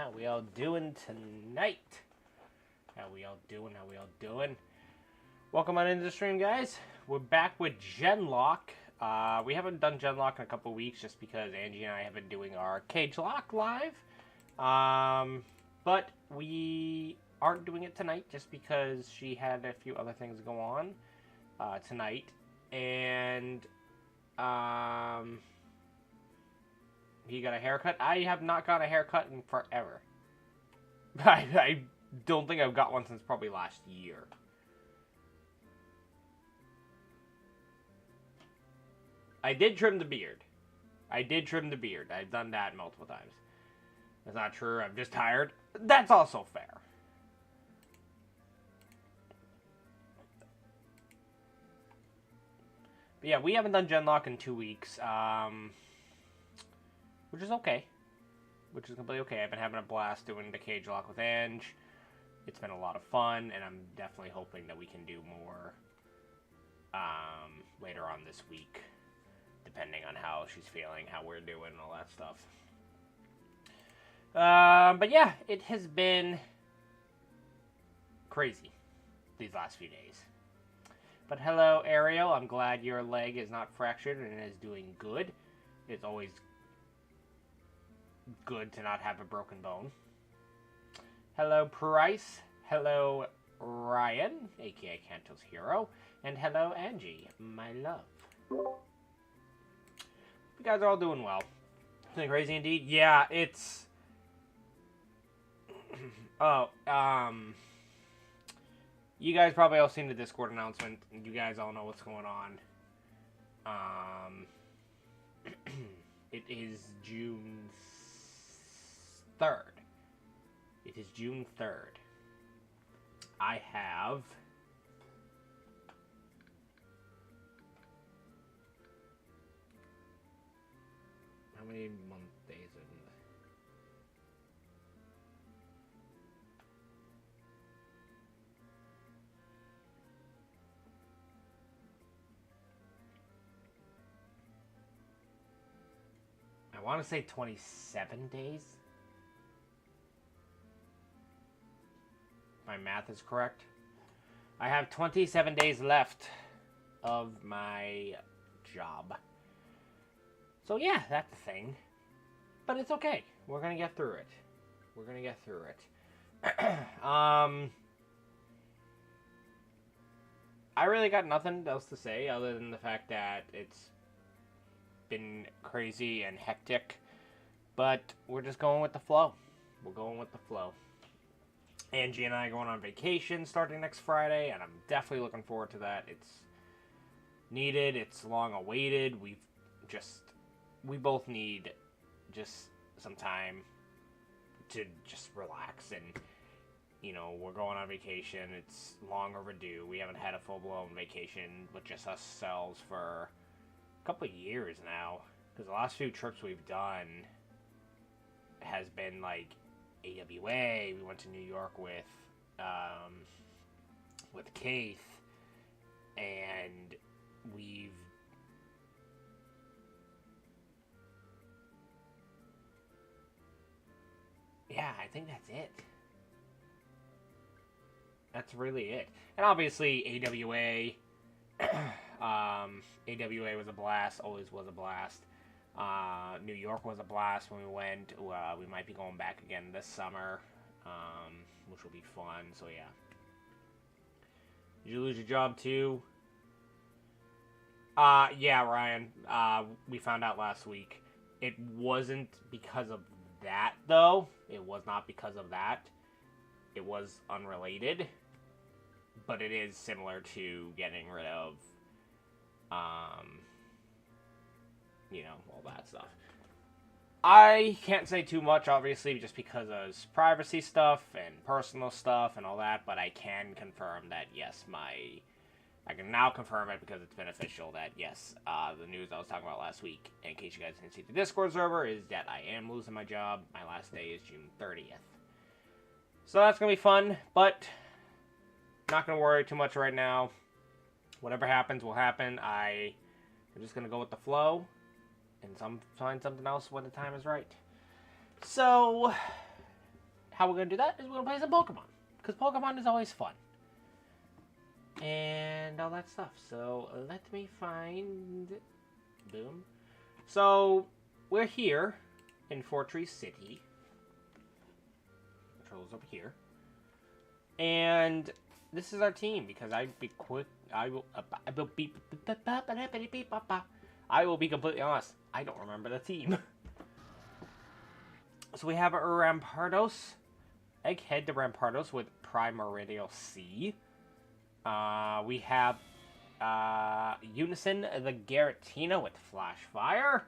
How we all doing tonight? How we all doing? Welcome on into the stream, guys. We're back with Genlocke. We haven't done Genlocke in a couple weeks just because Angie and I have been doing our Cage Lock live. But we aren't doing it tonight just because she had a few other things go on tonight. And he got a haircut. I have not got a haircut in forever. I don't think I've got one since probably last year. I did trim the beard. I've done that multiple times. That's not true. I'm just tired. That's also fair. But yeah, we haven't done Genlocke in 2 weeks. Which is okay. Which is completely okay. I've been having a blast doing the Cage Lock with Ange. It's been a lot of fun, and I'm definitely hoping that we can do more later on this week, depending on how she's feeling, how we're doing, and all that stuff. But yeah, it has been crazy these last few days. But hello, Ariel. I'm glad your leg is not fractured and is doing good. It's always good to not have a broken bone. Hello, Price. Hello, Ryan, aka Kanto's Hero. And hello, Angie, my love. You guys are all doing well. Doing crazy indeed. Yeah, it's... You guys probably all seen the Discord announcement. You guys all know what's going on. It is June 3rd. It is June 3rd. I have... How many month days are in this? I want to say 27 days. My math is correct. I have 27 days left of my job. So yeah, that's the thing. But it's okay. We're gonna get through it. I really got nothing else to say other than the fact that it's been crazy and hectic. But we're just going with the flow. Angie and I are going on vacation starting next Friday, and I'm definitely looking forward to that. It's needed. It's long awaited. We both need just some time to just relax, and we're going on vacation. It's long overdue. We haven't had a full-blown vacation with just ourselves for a couple of years now, because the last few trips we've done has been like AWA. We went to New York with Keith, and I think that's it. That's really it. And obviously AWA, AWA was a blast, always was a blast. New York was a blast when we went. We might be going back again this summer, which will be fun. So yeah. Did you lose your job too? Yeah, Ryan. We found out last week. It wasn't because of that, though. It was not because of that. It was unrelated. But it is similar to getting rid of, all that stuff. I can't say too much, obviously, just because of privacy stuff and personal stuff and all that, but I can confirm that, yes, I can now confirm it because it's been official that, yes, the news I was talking about last week, in case you guys didn't see the Discord server, is that I am losing my job. My last day is June 30th. So that's going to be fun, but not going to worry too much right now. Whatever happens will happen. I'm just going to go with the flow and find something else when the time is right. So, how we're going to do that is we're going to play some Pokemon. Because Pokemon is always fun. And all that stuff. So, let me find... Boom. So, we're here in Fortress City. Controls over here. And this is our team, because I will be completely honest. I don't remember the team. So we have a Rampardos, Egghead the Rampardos with Primordial C. We have Unison the Giratina with Flash Fire.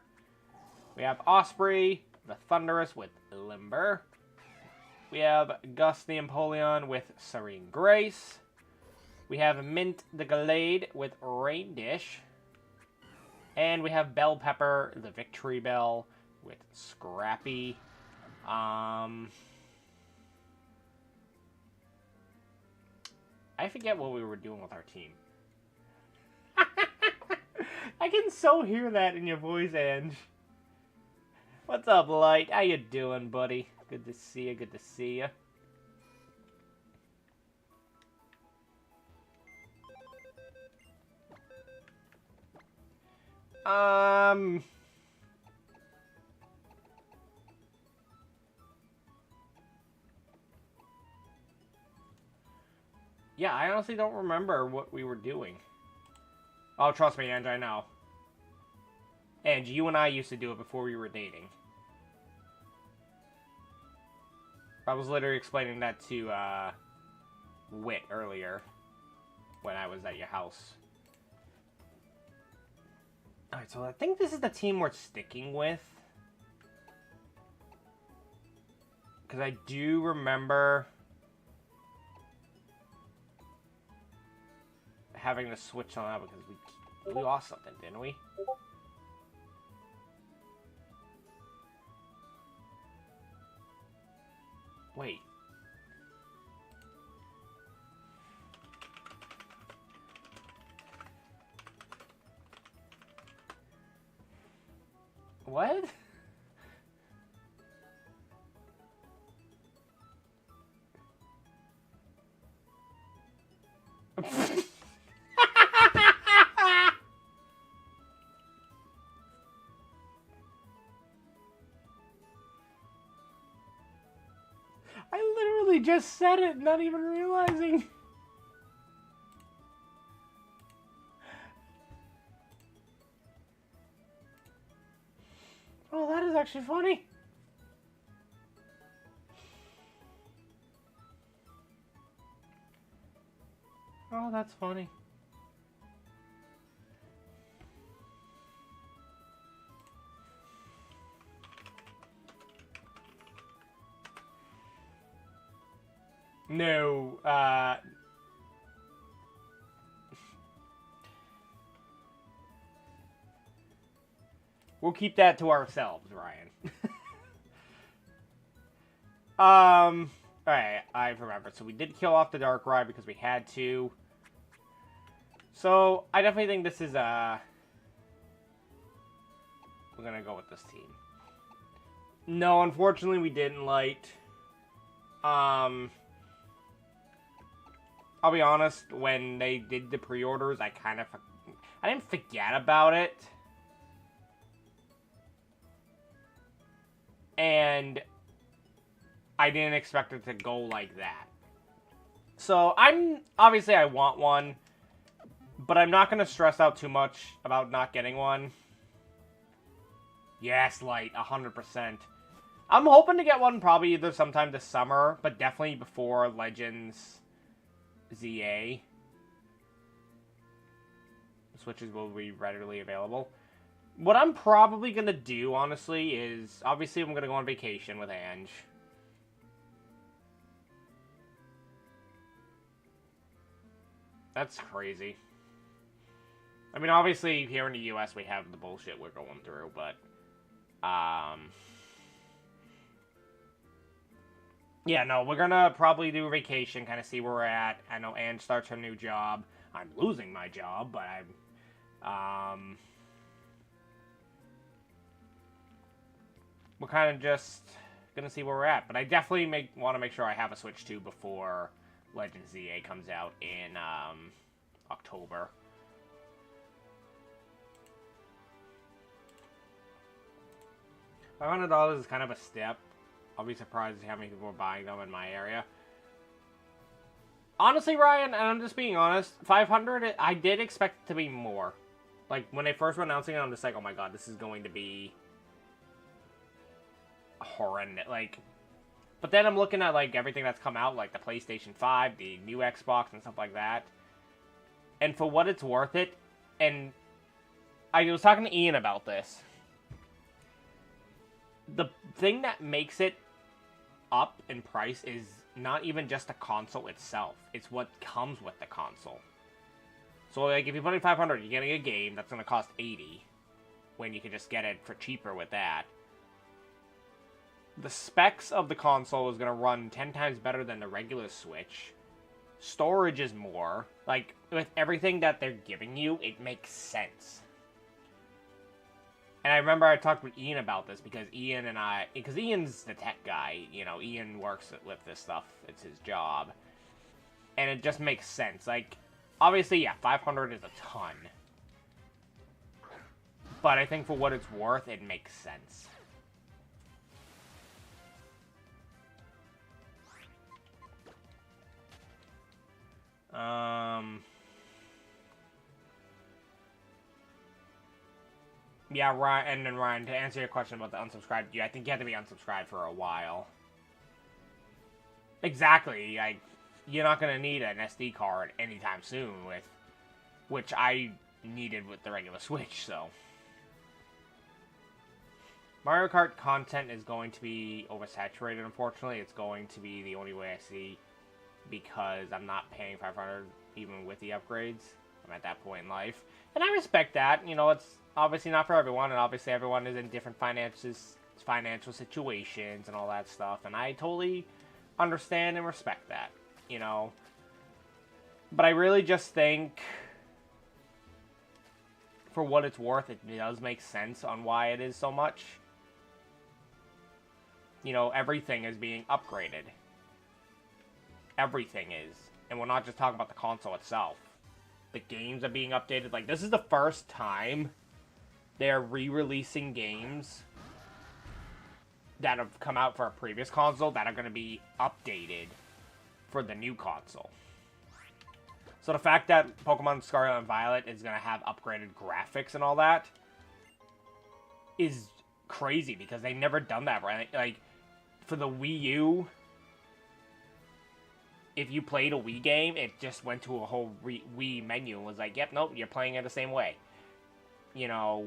We have Osprey the Thunderous with Limber. We have Gus the Empoleon with Serene Grace. We have Mint the Gallade with Rain Dish. And we have Bell Pepper the Victory Bell with Scrappy. I forget what we were doing with our team. I can so hear that in your voice, Ange. What's up, Light? How you doing, buddy? Good to see you, good to see you. Yeah, I honestly don't remember what we were doing. Oh, trust me, Ange, I know. Ange, you and I used to do it before we were dating. I was literally explaining that to, Wit earlier. When I was at your house. Alright, so I think this is the team we're sticking with. Because I do remember... having to switch on that because we lost something, didn't we? Wait. What? I literally just said it, not even realizing. Oh, that is actually funny. Oh, that's funny. No, we'll keep that to ourselves, Ryan. Alright, I remember. So we did kill off the Darkrai because we had to. So, I definitely think this is, we're gonna go with this team. No, unfortunately we didn't, Light. I'll be honest, when they did the pre-orders, I didn't forget about it. And I didn't expect it to go like that. So, obviously I want one, but I'm not going to stress out too much about not getting one. Yes, Light, 100%. I'm hoping to get one probably either sometime this summer, but definitely before Legends ZA. Switches will be readily available. What I'm probably going to do, honestly, is... obviously, I'm going to go on vacation with Ange. That's crazy. I mean, obviously, here in the US, we have the bullshit we're going through, but... yeah, no, we're going to probably do a vacation, kind of see where we're at. I know Ange starts her new job. I'm losing my job, but we're kind of just gonna see where we're at. But I definitely want to make sure I have a Switch 2 before Legends ZA comes out in October. $500 is kind of a step. I'll be surprised to see how many people are buying them in my area. Honestly, Ryan, and I'm just being honest, 500, I did expect it to be more. Like, when they first were announcing it, I'm just like, oh my god, this is going to be horrendous. Like, but then I'm looking at, like, everything that's come out, like the PlayStation 5, the new Xbox, and stuff like that. And for what it's worth it, and I was talking to Ian about this. The thing that makes it up in price is not even just the console itself. It's what comes with the console. So, like, if you put in $500, you're getting a game that's going to cost $80, when you can just get it for cheaper with that. The specs of the console is going to run 10 times better than the regular Switch. Storage is more. Like, with everything that they're giving you, it makes sense. And I remember I talked with Ian about this, because Ian's the tech guy, you know, Ian works with this stuff, it's his job. And it just makes sense. Like, obviously, yeah, 500 is a ton. But I think for what it's worth, it makes sense. Yeah, Ryan, and then Ryan, to answer your question about the unsubscribed, yeah, I think you have to be unsubscribed for a while. Exactly, like, you're not going to need an SD card anytime soon, which I needed with the regular Switch, so. Mario Kart content is going to be oversaturated, unfortunately. It's going to be the only way I see, because I'm not paying $500 even with the upgrades. I'm at that point in life. And I respect that. You know, it's obviously not for everyone, and obviously everyone is in different financial situations and all that stuff, and I totally understand and respect that, you know. But I really just think, for what it's worth, it does make sense on why it is so much. You know, everything is being upgraded. Everything is. And we're not just talking about the console itself. The games are being updated. Like, this is the first time they're re-releasing games that have come out for a previous console that are going to be updated for the new console. So the fact that Pokemon Scarlet and Violet is going to have upgraded graphics and all that is crazy, because they've never done that, right? Like, for the Wii U, if you played a Wii game, it just went to a whole Wii menu and was like, yep, nope, you're playing it the same way. You know,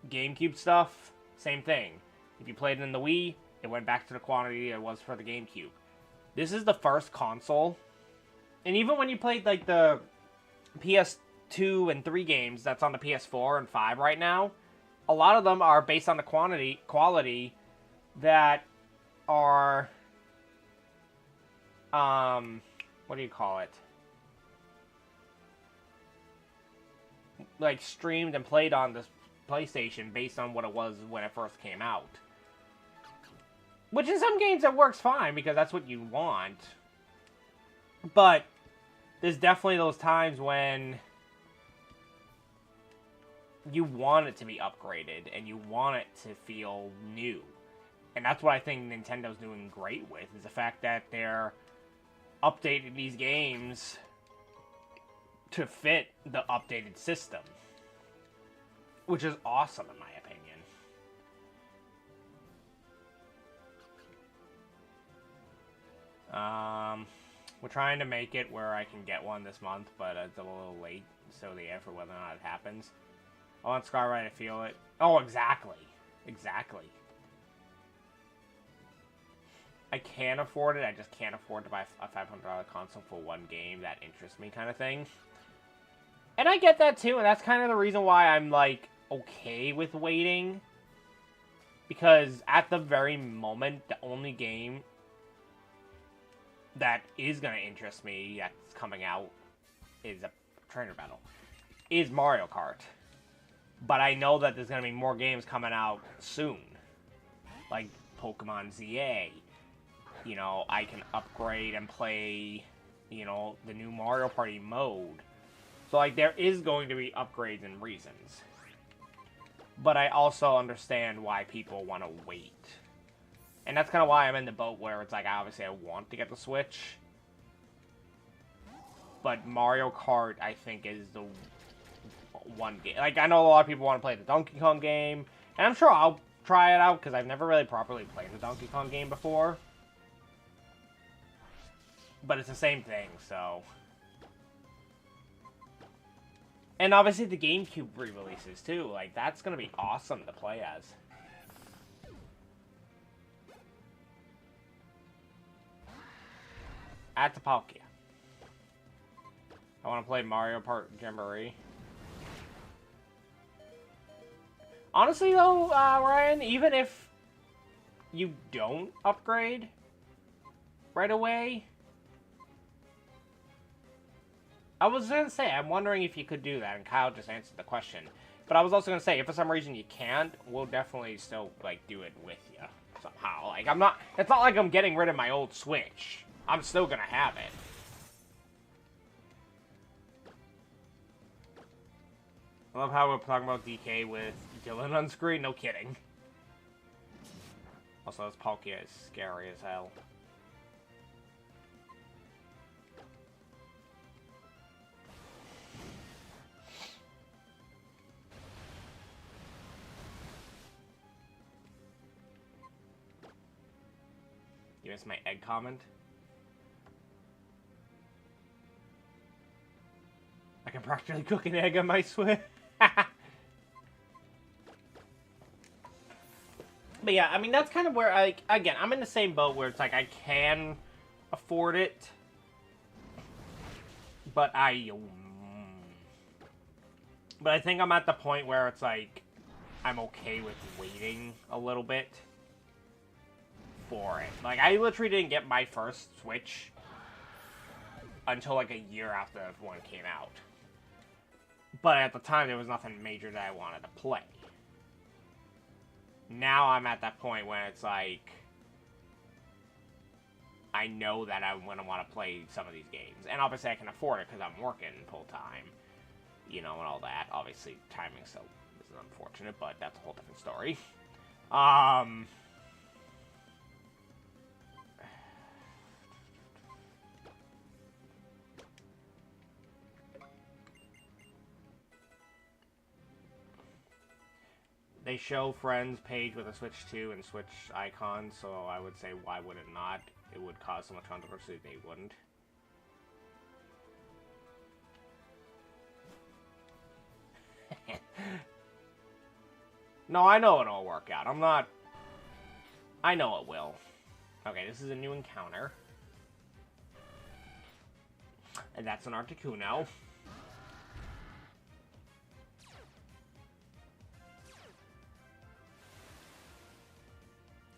GameCube stuff, same thing. If you played it in the Wii, it went back to the quantity it was for the GameCube. This is the first console, and even when you played, like, the PS2 and 3 games that's on the PS4 and 5 right now, a lot of them are based on the quality that are, what do you call it? Like, streamed and played on the PlayStation based on what it was when it first came out. Which in some games it works fine, because that's what you want. But there's definitely those times when you want it to be upgraded and you want it to feel new. And that's what I think Nintendo's doing great with, is the fact that they're updating these games to fit the updated system. Which is awesome, in my opinion. We're trying to make it where I can get one this month, but it's a little late, so the effort whether or not it happens. I want Scarlet to feel it. Oh, exactly. Exactly. I can afford it, I just can't afford to buy a $500 console for one game that interests me, kind of thing. And I get that too, and that's kind of the reason why I'm, like, okay with waiting. Because at the very moment, the only game that is going to interest me that's coming out is a trainer battle. Is Mario Kart. But I know that there's going to be more games coming out soon. Like, Pokemon ZA. You know, I can upgrade and play, you know, the new Mario Party mode. So, like, there is going to be upgrades and reasons. But I also understand why people want to wait. And that's kind of why I'm in the boat where it's like, obviously I want to get the Switch. But Mario Kart, I think, is the one game. Like, I know a lot of people want to play the Donkey Kong game. And I'm sure I'll try it out, because I've never really properly played the Donkey Kong game before. But it's the same thing, so... And obviously the GameCube re-releases, too. Like, that's gonna be awesome to play as. At the Palkia. I want to play Mario Kart Jamboree. Honestly, though, Ryan, even if you don't upgrade right away... I was going to say, I'm wondering if you could do that, and Kyle just answered the question. But I was also going to say, if for some reason you can't, we'll definitely still, like, do it with you somehow. Like, I'm not... It's not like I'm getting rid of my old Switch. I'm still going to have it. I love how we're talking about DK with Dylan on screen. No kidding. Also, this Palkia is scary as hell. You missed my egg comment? I can practically cook an egg on my Switch. But yeah, I mean, that's kind of where again, I'm in the same boat where it's like I can afford it. But I think I'm at the point where it's like I'm okay with waiting a little bit for it. Like, I literally didn't get my first Switch until like a year after one came out. But at the time, there was nothing major that I wanted to play. Now I'm at that point where it's like, I know that I'm going to want to play some of these games. And obviously I can afford it because I'm working full time. You know, and all that. Obviously, timing so is unfortunate, but that's a whole different story. They show Friends page with a Switch 2 and Switch icons, so I would say, why would it not? It would cause so much controversy, they wouldn't. No, I know it'll work out. I'm not... I know it will. Okay, this is a new encounter. And that's an Articuno.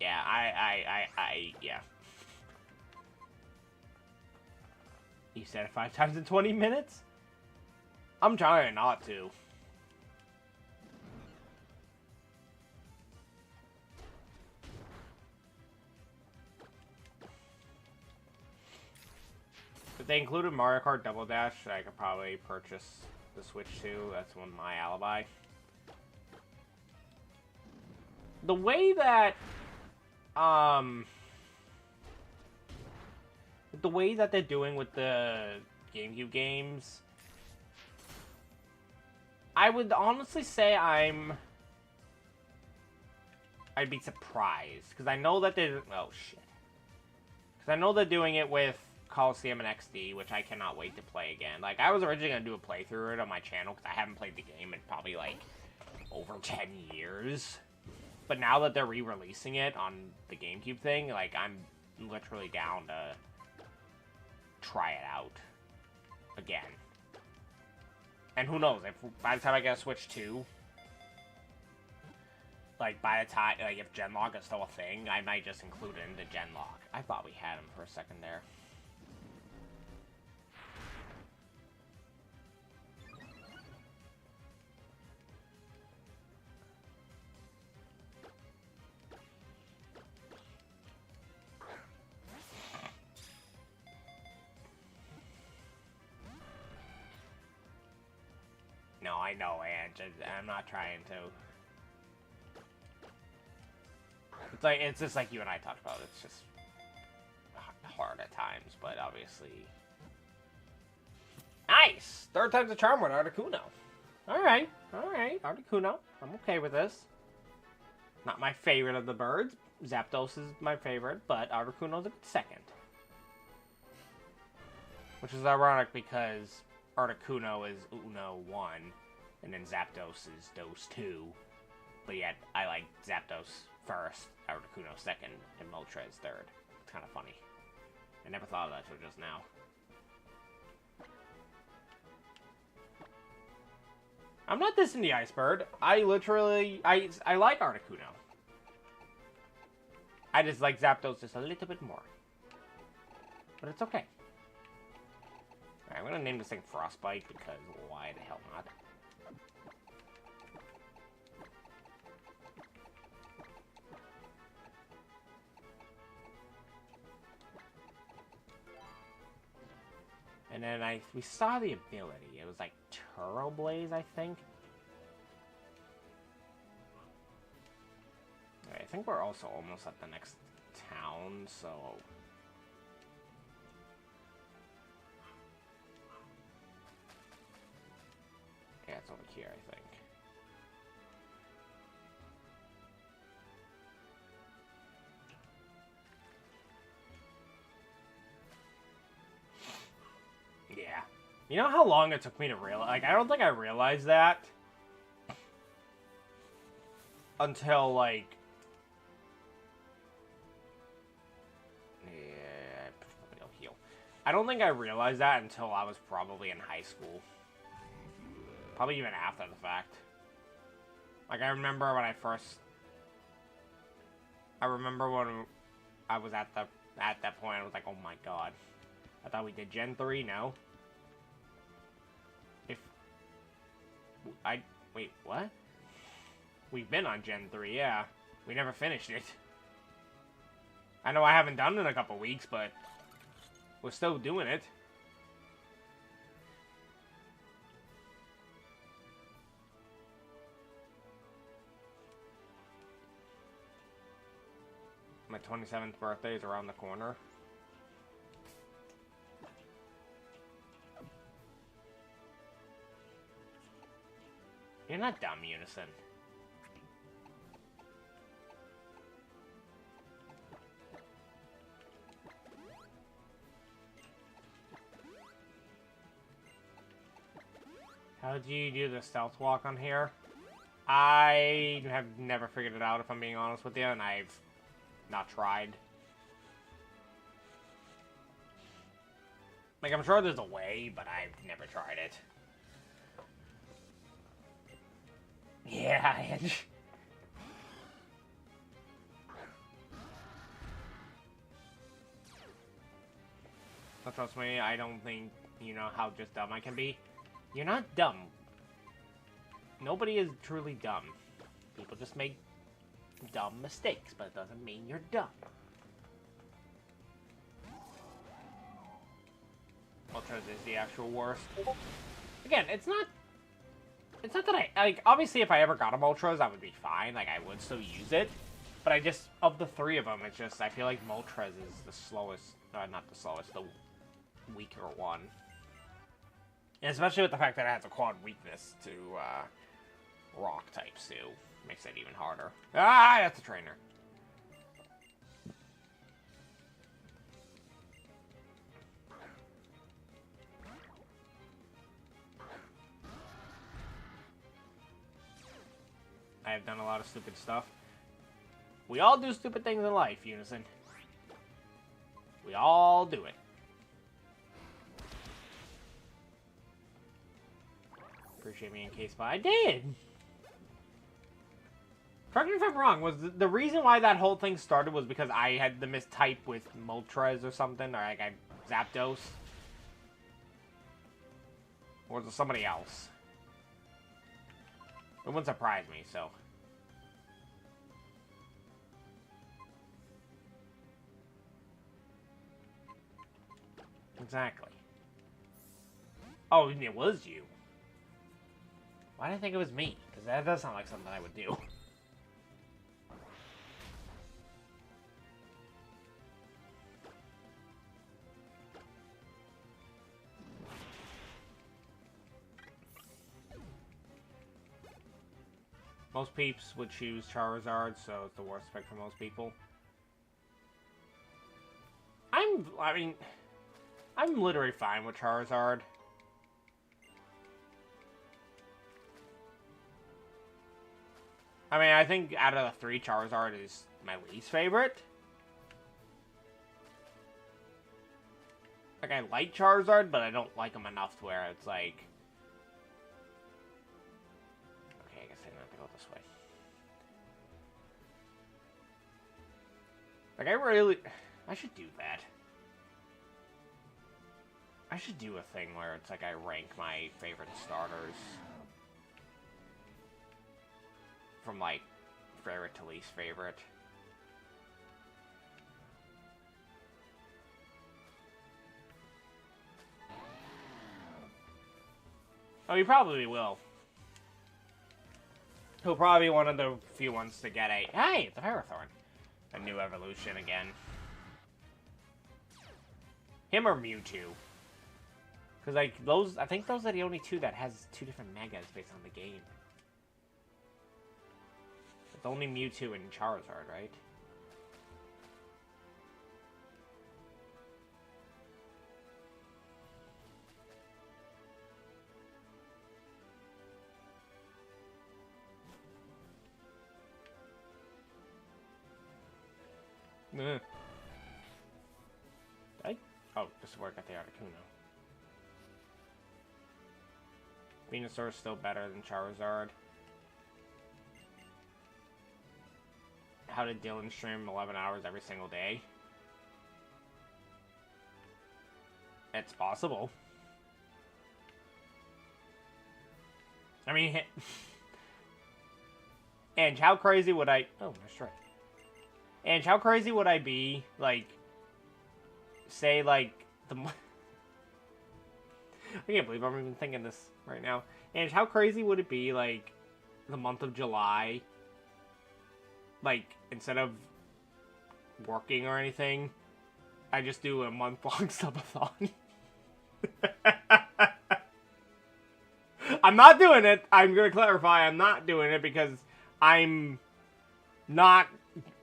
Yeah, yeah. You said it 5 times in 20 minutes? I'm trying not to. If they included Mario Kart Double Dash, I could probably purchase the Switch 2. That's one my alibi. The way that... the way that they're doing with the GameCube games, I would honestly say I'd be surprised, because I know that they're... Oh, shit. Because I know they're doing it with Coliseum and XD, which I cannot wait to play again. Like, I was originally going to do a playthrough of it on my channel, because I haven't played the game in probably, like, over 10 years. But now that they're re-releasing it on the GameCube thing, like, I'm literally down to try it out again. And who knows, if by the time I get a Switch 2, like, by the time, like, if Genlocke is still a thing, I might just include it into Genlocke. I thought we had him for a second there. I know, Ange. I'm not trying to. It's just like you and I talked about. It's just hard at times, but obviously. Nice! Third time's a charm with Articuno. Alright, Articuno. I'm okay with this. Not my favorite of the birds. Zapdos is my favorite, but Articuno's a good second. Which is ironic because Articuno is Uno 1, and then Zapdos is Dos 2. But yet, I like Zapdos first, Articuno second, and Moltres third. It's kind of funny. I never thought of that until just now. I'm not dissing the Ice Bird. I like Articuno. I just like Zapdos just a little bit more. But it's okay. Alright, I'm gonna name this thing Frostbite because why the hell not? And then we saw the ability. It was like Turbo Blaze, I think. Alright, I think we're also almost at the next town, so... Yeah, it's over here, I think. Yeah. You know how long it took me to realize? Like, I don't think I realized that until, like... Yeah, I'll heal. I don't think I realized that until I was probably in high school. Probably even after the fact. Like, I remember when I remember when I was at that point, I was like, oh my god. I thought we did Gen 3, no? Wait, what? We've been on Gen 3, yeah. We never finished it. I know I haven't done it in a couple weeks, but we're still doing it. My 27th birthday is around the corner. You're not dumb, Unison. How do you do the stealth walk on here? I have never figured it out, if I'm being honest with you, and I've not tried. Like, I'm sure there's a way, but I've never tried it. Yeah, Ange. But trust me, I don't think you know how just dumb I can be. You're not dumb. Nobody is truly dumb. People just make dumb mistakes, but it doesn't mean you're dumb. Moltres is the actual worst. Again, it's not that like, obviously if I ever got a Moltres, I would be fine, like, I would still use it, but I just, of the three of them, it's just, I feel like Moltres is the slowest, not the slowest, the weaker one. And especially with the fact that it has a quad weakness to, rock types, too. Makes it even harder. Ah, that's a trainer. I have done a lot of stupid stuff. We all do stupid things in life, Unison. We all do it. Appreciate me in case, but I did. Correct me if I'm wrong. Was the reason why that whole thing started was because I had the mistype with Moltres or something, or like I Zapdos, or was it somebody else? It wouldn't surprise me. So. Exactly. Oh, it was you. Why did I think it was me? Because that does sound like something I would do. Most peeps would choose Charizard, so it's the worst pick for most people. I'm literally fine with Charizard. I mean, I think out of the three, Charizard is my least favorite. Like, I like Charizard, but I don't like him enough to where it's like... Okay, I guess I don't have to go this way. Like, I should do that. I should do a thing where it's like I rank my favorite starters. From, like, favorite to least favorite. Oh, he probably will. He'll probably be one of the few ones to get a... Hey, it's a Ferrothorn. A new evolution again. Him or Mewtwo. Because, like, those... I think those are the only two that has two different megas based on the game. It's only Mewtwo and Charizard, right? Oh, this is where I got the Articuno. Venusaur is still better than Charizard. How did Dylan stream 11 hours every single day? It's possible. I mean, and how crazy would I... Oh, that's right. And how crazy would I be, like, say, like, I can't believe I'm even thinking this right now. And how crazy would it be, like, the month of July, like, instead of working or anything, I just do a month-long subathon. I'm not doing it. I'm going to clarify, I'm not doing it because I'm not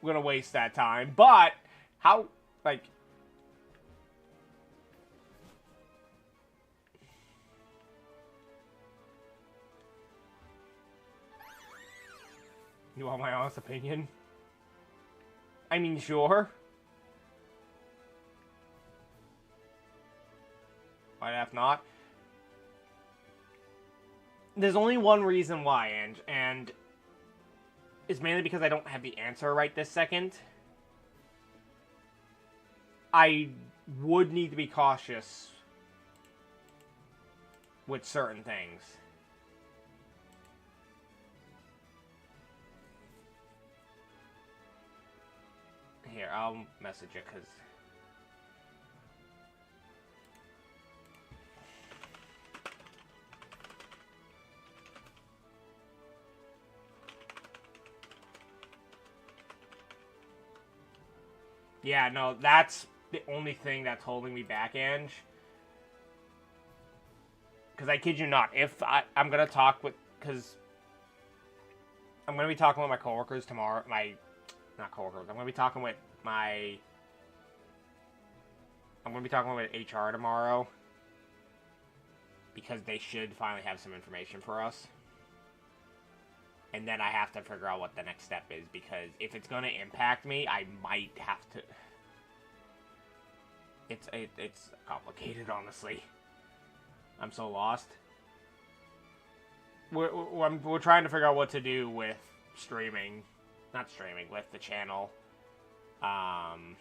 going to waste that time. But, how, like... You want my honest opinion? I mean, sure. Why the F not? There's only one reason why, and it's mainly because I don't have the answer right this second. I would need to be cautious with certain things. Here, I'll message it, because... Yeah, no, that's the only thing that's holding me back, Ange. Because I kid you not, if I'm going to talk with... Because I'm going to be talking with my coworkers tomorrow. Not coworkers. I'm going to be talking with HR tomorrow. Because they should finally have some information for us. And then I have to figure out what the next step is. Because if it's going to impact me, I might have to... It's complicated, honestly. I'm so lost. We're trying to figure out what to do with streaming. Not streaming, with the channel. And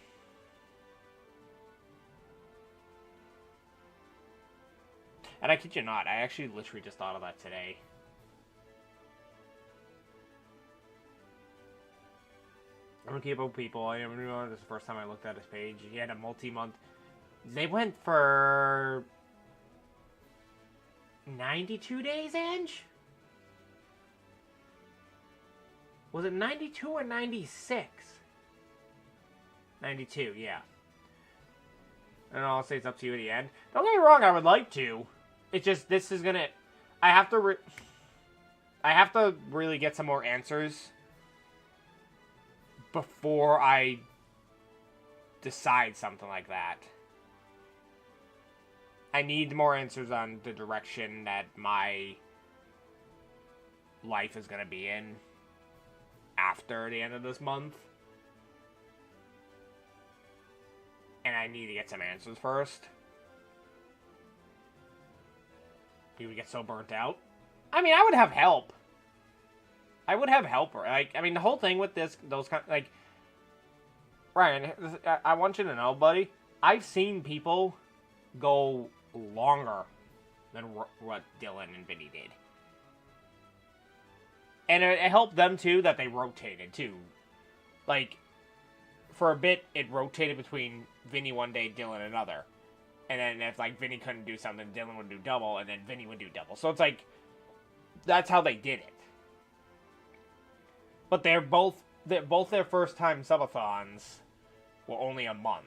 I kid you not, I actually literally just thought of that today. I'm gonna keep up with people. I never knew this is the first time I looked at his page. He had a multi-month. They went for 92 days, Ange? Was it 92 or 96? 92, yeah. And I'll say it's up to you at the end. Don't get me wrong, I would like to. It's just, this is gonna... I have to really get some more answers before I decide something like that. I need more answers on the direction that my life is gonna be in after the end of this month. And I need to get some answers first. You would get so burnt out. I mean, I would have help. I would have help. Like, I mean, the whole thing with this, those kind, like, Ryan, I want you to know, buddy. I've seen people go longer than what Dylan and Vinny did, and it helped them too that they rotated too. Like, for a bit, it rotated between Vinny one day, Dylan another. And then if, like, Vinny couldn't do something, Dylan would do double, and then Vinny would do double. So it's like, that's how they did it. But they're both their first time subathons were only a month.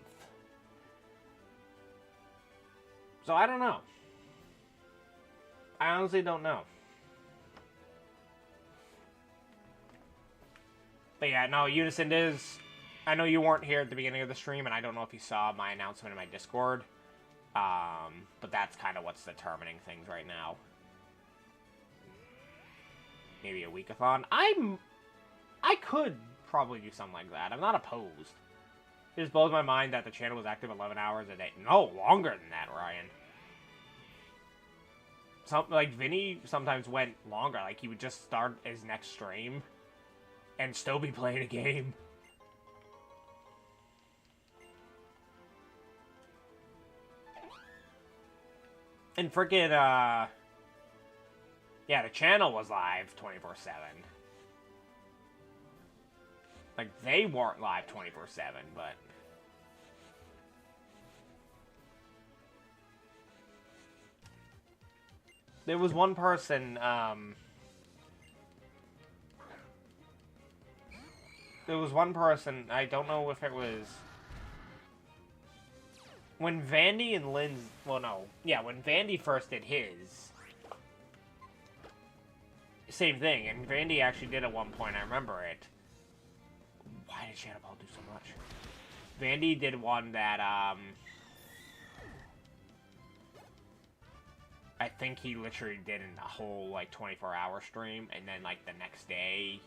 So I don't know. I honestly don't know. But yeah, no, Unison is... I know you weren't here at the beginning of the stream, and I don't know if you saw my announcement in my Discord. But that's kind of what's determining things right now. Maybe a weekathon. I could probably do something like that. I'm not opposed. It just blows my mind that the channel was active 11 hours a day. No, longer than that, Ryan. Like, Vinny sometimes went longer. Like, he would just start his next stream and still be playing a game. And freaking, yeah, the channel was live 24/7. Like, they weren't live 24/7, but... There was one person, I don't know if it was... When Vandy and Lynn's... Well, no. Yeah, when Vandy first did his... Same thing, and Vandy actually did at one point, I remember it. Why did Shadow Ball do so much? Vandy did one that, I think he literally did in a whole, like, 24-hour stream, and then, like, the next day,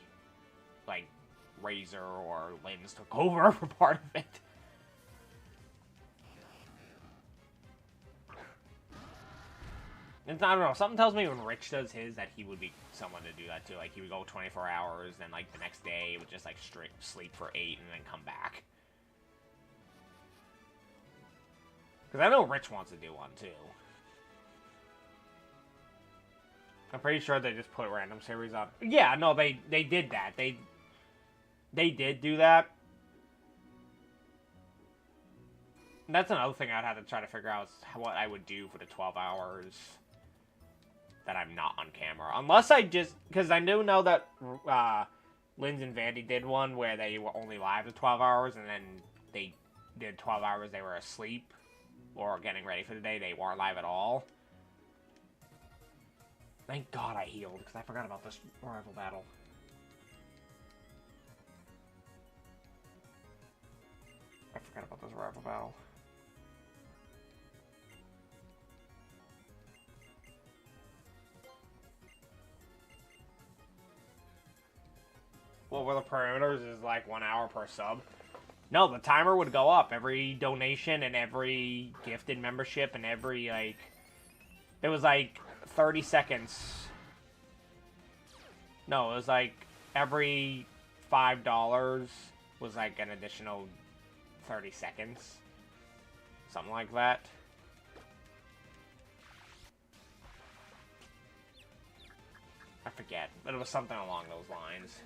like, Razor or Lynn's took over for part of it. I don't know, something tells me when Rich does his that he would be someone to do that too. Like, he would go 24 hours, then, like, the next day, he would just, like, sleep for 8 and then come back. Because I know Rich wants to do one, too. I'm pretty sure they just put random series on. Yeah, no, they did that. They did do that. And that's another thing I'd have to try to figure out is what I would do for the 12 hours that I'm not on camera. Unless I just... Because I do know that Linz and Vandy did one where they were only live for 12 hours, and then they did 12 hours they were asleep or getting ready for the day. They weren't live at all. Thank God I healed, because I forgot about this rival battle. I forgot about this rival battle. What were the parameters? Is like 1 hour per sub? No, the timer would go up every donation and every gifted membership and every, like... It was like 30 seconds. No, it was like every $5 was like an additional 30 seconds. Something like that. I forget, but it was something along those lines.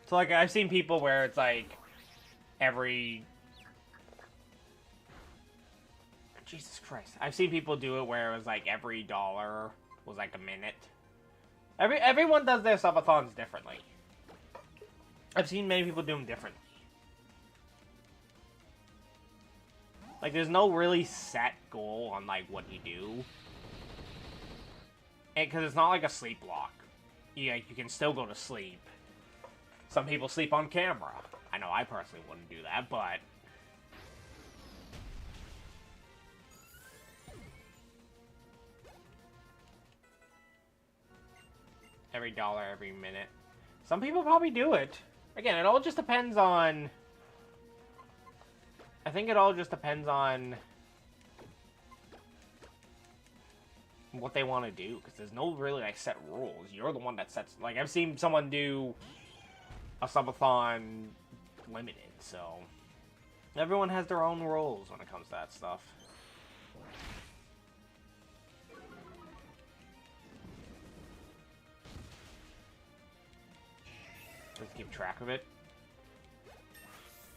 So, like, I've seen people where it's like every... Jesus Christ. I've seen people do it where it was like every dollar was like a minute. Everyone does their subathons differently. I've seen many people do them differently. Like, there's no really set goal on, like, what you do. Because it's not like a sleep block. You can still go to sleep. Some people sleep on camera. I know I personally wouldn't do that, but... Every dollar, every minute. Some people probably do it. Again, it all just depends on... I think it all just depends on what they want to do, because there's no really, like, set rules. You're the one that sets... Like, I've seen someone do a subathon limited, so... Everyone has their own rules when it comes to that stuff. Just keep track of it.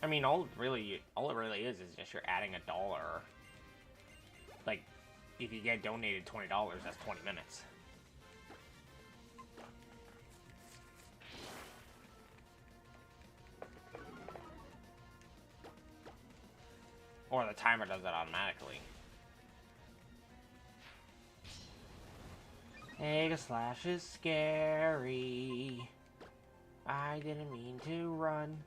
I mean, all it really is just you're adding $1. Like, if you get donated $20, that's 20 minutes. Or the timer does that automatically. Mega Slash is scary. I didn't mean to run.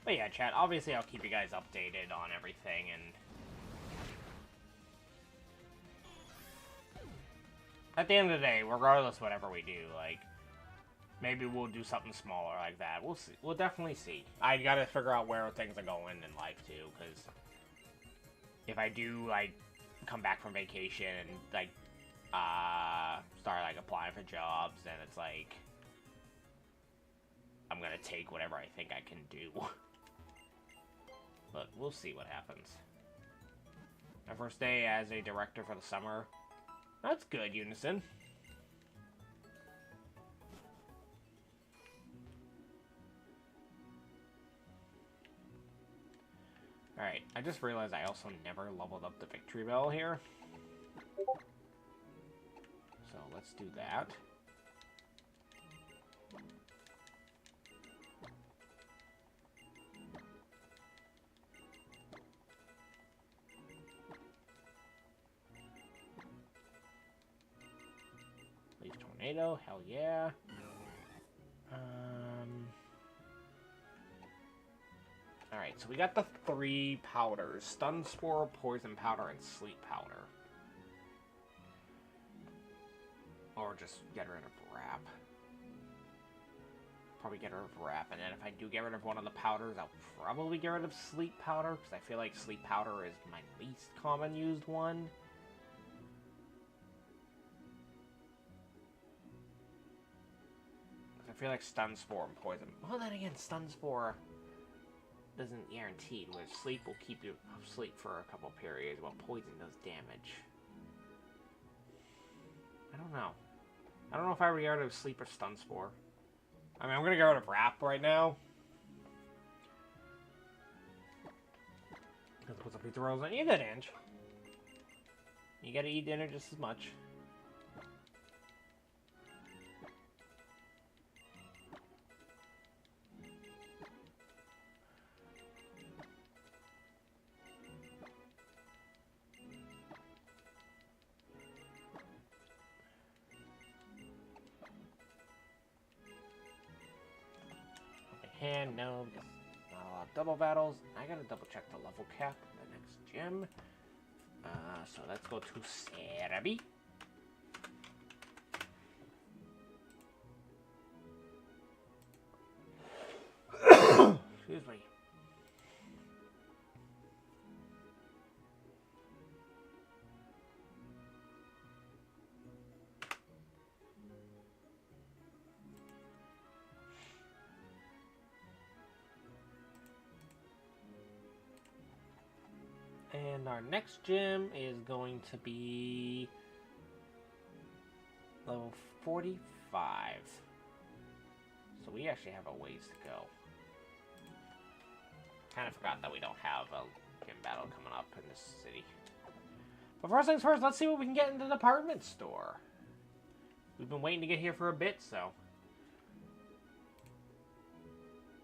But yeah, chat, obviously I'll keep you guys updated on everything, and... At the end of the day, regardless of whatever we do, like... Maybe we'll do something smaller like that. We'll see. We'll definitely see. I gotta figure out where things are going in life, too, because... If I do, like, come back from vacation and, like, start, like, applying for jobs, then it's like... I'm gonna take whatever I think I can do. But we'll see what happens. My first day as a director for the summer. That's good, Unison. Alright, I just realized I also never leveled up the victory bell here. So let's do that. Tornado, hell yeah. Alright, so we got the 3 powders. Stun Spore, Poison Powder, and Sleep Powder. Or just get rid of Wrap. Probably get rid of Wrap, and then if I do get rid of one of the powders, I'll probably get rid of Sleep Powder, because I feel like Sleep Powder is my least common used one. I feel like Stun Spore and Poison... Well, then again, Stun Spore doesn't guarantee, where Sleep will keep you asleep for a couple periods, while Poison does damage. I don't know. I don't know if I would get rid of Sleep or Stun Spore. I mean, I'm gonna get rid of Wrap right now. Let's put some pizza rolls on. You good, Ange. You gotta eat dinner just as much. Hand, no, because not a lot double battles. I gotta double check the level cap in the next gym. So let's go to Cerebi. Excuse me. And our next gym is going to be level 45. So we actually have a ways to go. Kind of forgot that we don't have a gym battle coming up in this city. But first things first, let's see what we can get in the department store. We've been waiting to get here for a bit, so.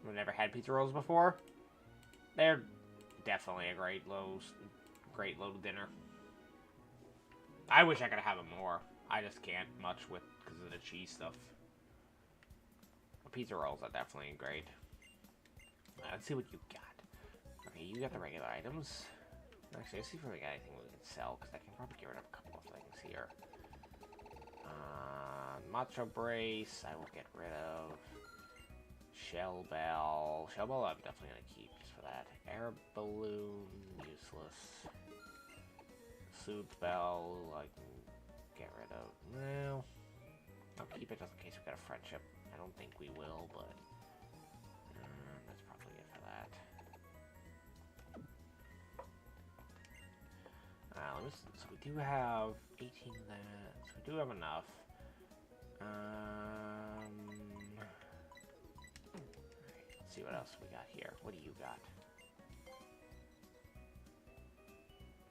We've never had pizza rolls before. They're definitely a great little dinner. I wish I could have them more. I just can't much because of the cheese stuff. The pizza rolls are definitely great. Let's see what you got. Okay, you got the regular items. Actually, let's see if we got anything we can sell, because I can probably get rid of a couple of things here. Macho Brace, I will get rid of. Shell Bell. Shell Bell I'm definitely going to keep just for that. Air Balloon, useless. Soothe Bell, I can get rid of. No. I'll keep it just in case we got a friendship. I don't think we will, but that's probably it for that. Let me see. So we do have 18 of that. So we do have enough. Let's see what else we got here. What do you got?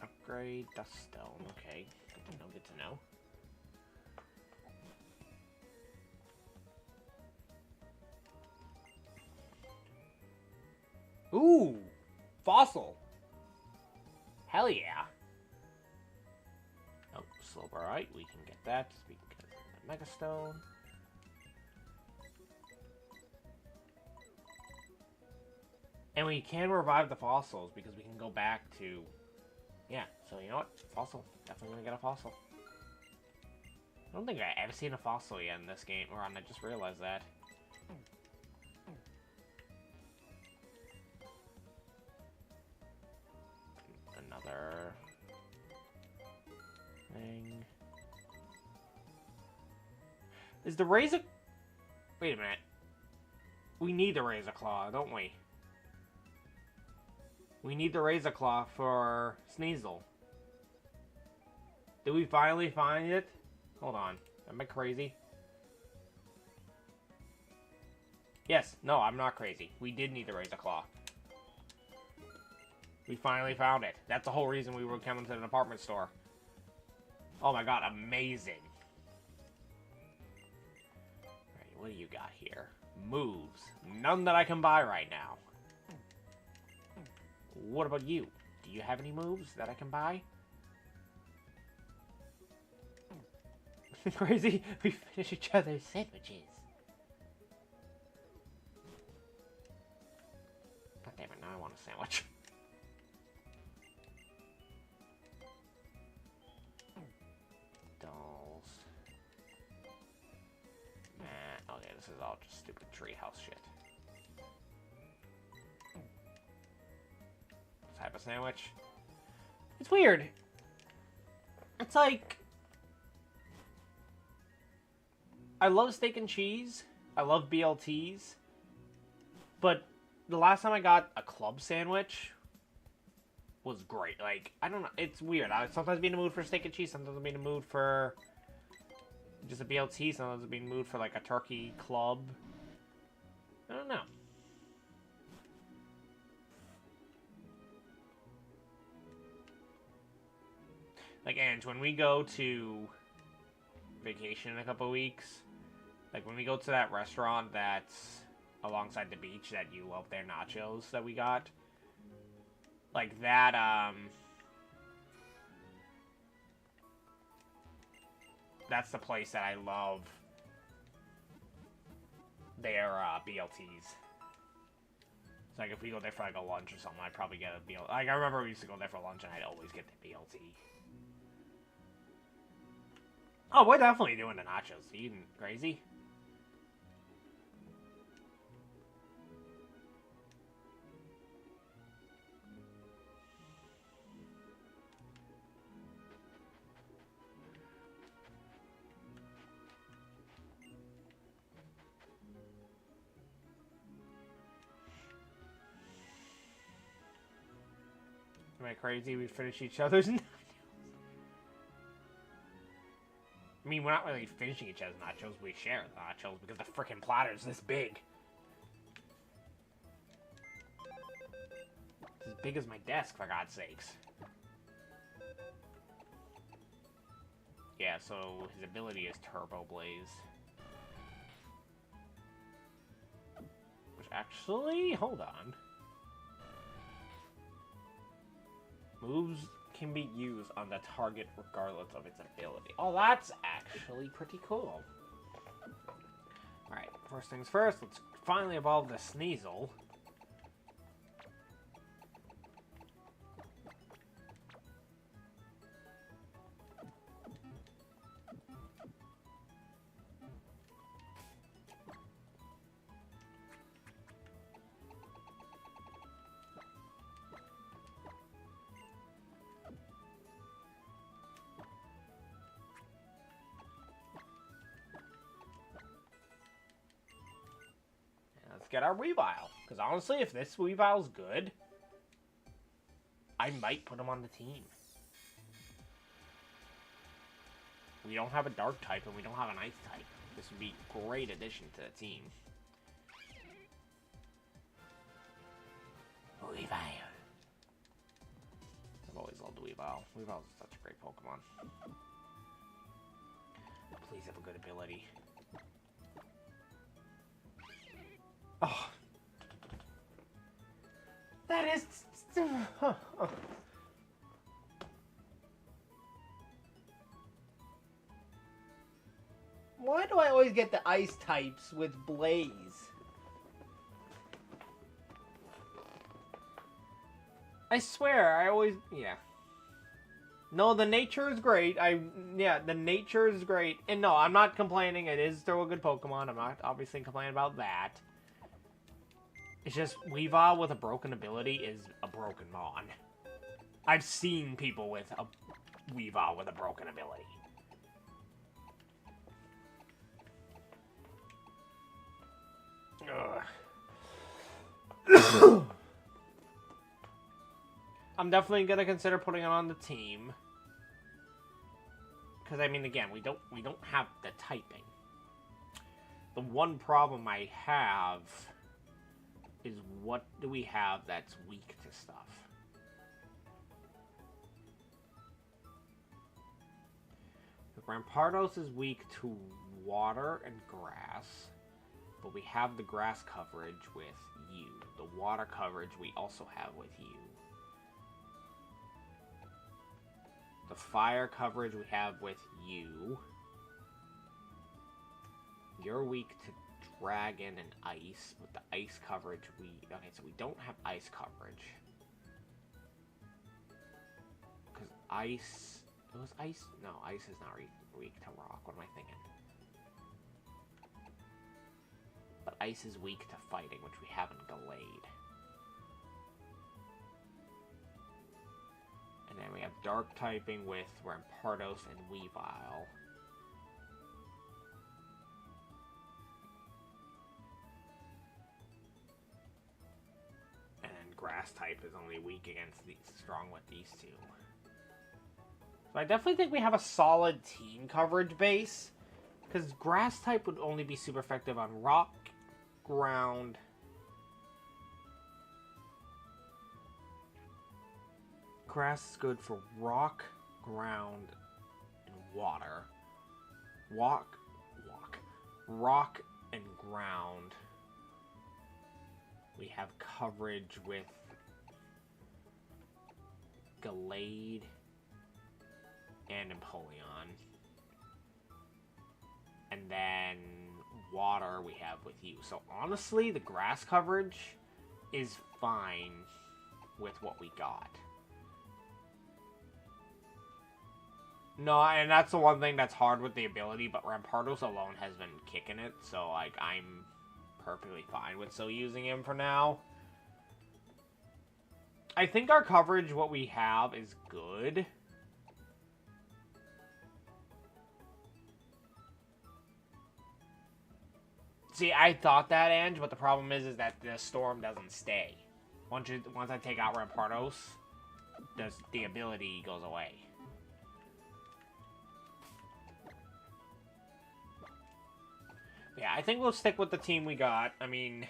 Upgrade Dust Stone. Okay. Good to know, good to know. Ooh! Fossil! Hell yeah! Oh, Silverite. We can get that because of the Mega Stone. And we can revive the fossils because we can go back to... Yeah, so you know what? Fossil. Definitely gonna get a fossil. I don't think I've ever seen a fossil yet in this game, and I just realized that. Another thing. Is the Razor... Wait a minute. We need the Razor Claw, don't we? We need the Razor Claw for Sneasel. Did we finally find it? Hold on. Am I crazy? Yes. No, I'm not crazy. We did need the Razor Claw. We finally found it. That's the whole reason we were coming to the department store. Oh my god, amazing. Alright, what do you got here? Moves. None that I can buy right now. What about you? Do you have any moves that I can buy? Crazy? We finish each other's sandwiches. God damn it, now I want a sandwich. Dolls. Nah, okay, this is all just stupid treehouse shit. Type of sandwich. It's weird. It's like... I love steak and cheese. I love BLTs. But the last time I got a club sandwich was great. Like, I don't know. It's weird. I sometimes be in the mood for steak and cheese. Sometimes I'll be in the mood for just a BLT. Sometimes I'll be in the mood for like a turkey club. I don't know. Like, Ange, when we go to vacation in a couple weeks, like, when we go to that restaurant that's alongside the beach that you love their nachos that we got, like, that, that's the place that I love their, BLTs. It's like if we go there for like a lunch or something, I'd probably get a BLT. Like I remember we used to go there for lunch and I'd always get the BLT. Oh, we're definitely doing the nachos. Are you crazy? Am I crazy? We finish each other's nachos. I mean, we're not really finishing each other's nachos. We share the nachos because the frickin' platter's this big. It's as big as my desk, for God's sakes. Yeah, so his ability is Turbo Blaze. Which actually, hold on. Moves can be used on the target regardless of its ability. Oh, that's actually pretty cool. Alright, first things first, let's finally evolve the Sneasel. Get our Weavile. Because honestly, if this Weavile's good, I might put him on the team. We don't have a dark type and we don't have an ice type. This would be a great addition to the team. Weavile. I've always loved Weavile. Weavile is such a great Pokemon. Please have a good ability. Oh. That is... Why do I always get the ice types with Blaze? I swear, I always... Yeah. No, the nature is great. Yeah, the nature is great. And no, I'm not complaining. It is still a good Pokemon. I'm not obviously complaining about that. It's just, Weavile with a broken ability is a broken Mon. I've seen people with a Weavile with a broken ability. Ugh. I'm definitely gonna consider putting it on the team. Because, I mean, again, we don't have the typing. The one problem I have... is what do we have that's weak to stuff? The Rampardos is weak to water and grass, but we have the grass coverage with you. The water coverage we also have with you. The fire coverage we have with you. You're weak to dragon and ice. With the ice coverage we... Okay, so we don't have ice coverage. Because ice... It was ice... No, ice is not weak to rock. What am I thinking? But ice is weak to fighting, which we haven't delayed. And then we have dark typing with Rampardos and Weavile. Grass type is only weak against these, strong with these two. So I definitely think we have a solid team coverage base. Because grass type would only be super effective on rock, ground. Grass is good for rock, ground, and water. Rock, and ground. We have coverage with Gallade and Empoleon. And then water we have with you. So honestly, the grass coverage is fine with what we got. No, and that's the one thing that's hard with the ability, but Rampardos alone has been kicking it, so, like, I'm perfectly fine with still using him for now. I think our coverage, what we have, is good. See, I thought that, Ange, but the problem is that the storm doesn't stay. Once I take out Rampardos, the ability goes away. Yeah, I think we'll stick with the team we got. I mean,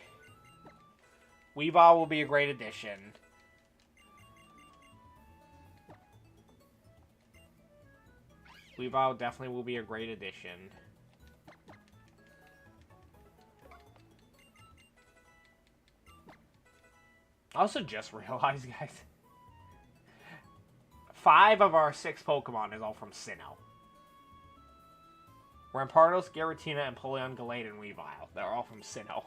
Weavile will be a great addition. Weavile definitely will be a great addition. I also just realized, guys, 5 of our 6 Pokemon is all from Sinnoh. Rampardos, Giratina, and Empoleon, Gallade, and Weavile. They're all from Sinnoh.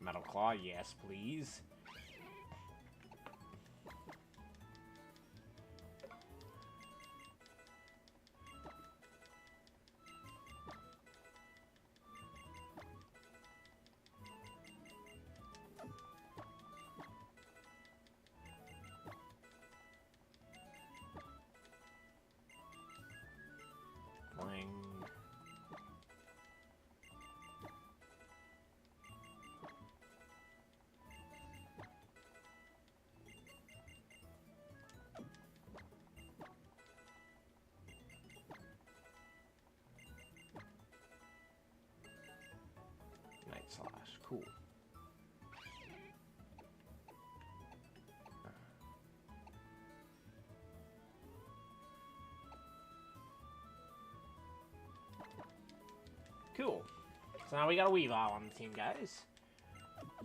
Metal Claw, yes, please. Fling. Slash, cool. Cool. So now we got a Weavile on the team, guys.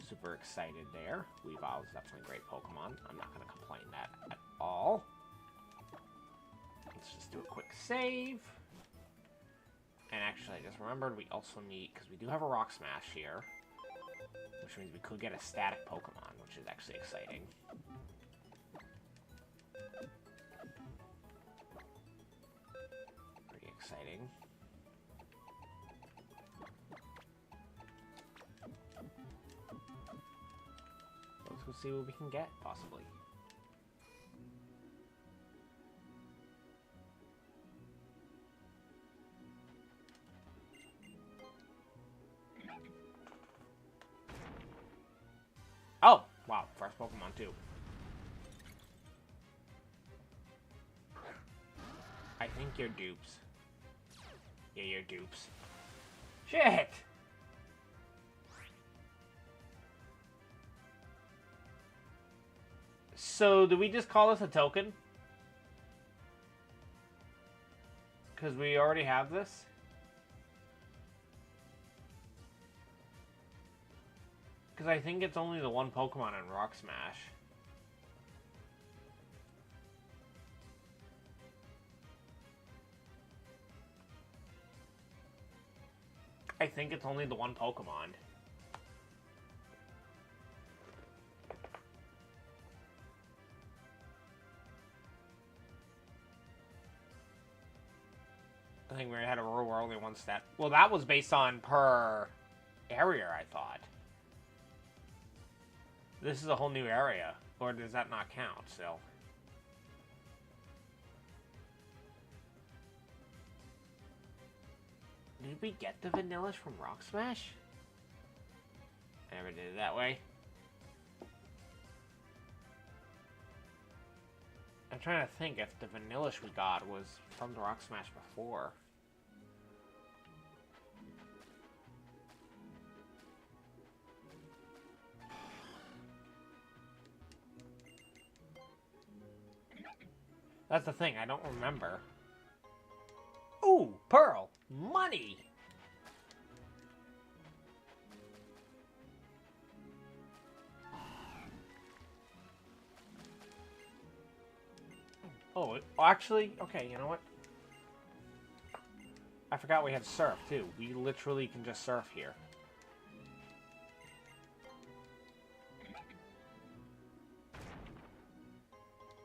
Super excited there. Weavile is definitely a great Pokemon. I'm not going to complain that at all. Let's just do a quick save. And actually, I just remembered we also need, because we do have a Rock Smash here, which means we could get a static Pokemon, which is actually exciting. Pretty exciting. Let's go see what we can get, possibly. Oh, wow, first Pokemon too. I think you're dupes. Yeah, you're dupes. Shit! So, do we just call this a token? Because we already have this? Because I think it's only the one Pokemon in Rock Smash. I think it's only the one Pokemon. I think we had a rule where only one stat. Well, that was based on per area, I thought. This is a whole new area. Or does that not count still? Did we get the Vanillish from Rock Smash? I never did it that way. I'm trying to think if the Vanillish we got was from the Rock Smash before. That's the thing, I don't remember. Ooh, pearl! Money! Oh, actually, okay, you know what? I forgot we had surf, too. We literally can just surf here.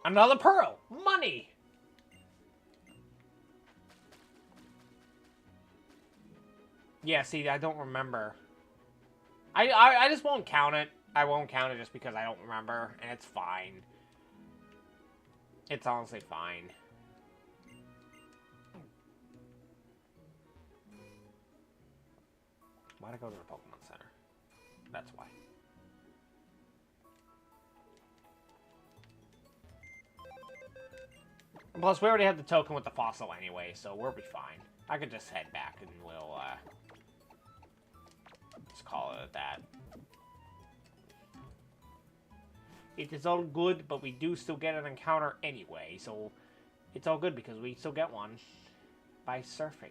Another pearl! Money! Yeah, see, I don't remember. I just won't count it. I won't count it just because I don't remember, and it's fine. It's honestly fine. Why'd I go to the Pokemon Center? That's why. And plus, we already have the token with the fossil anyway, so we'll be fine. I could just head back and we'll, just call it at that. It is all good, but we do still get an encounter anyway, so it's all good because we still get one by surfing.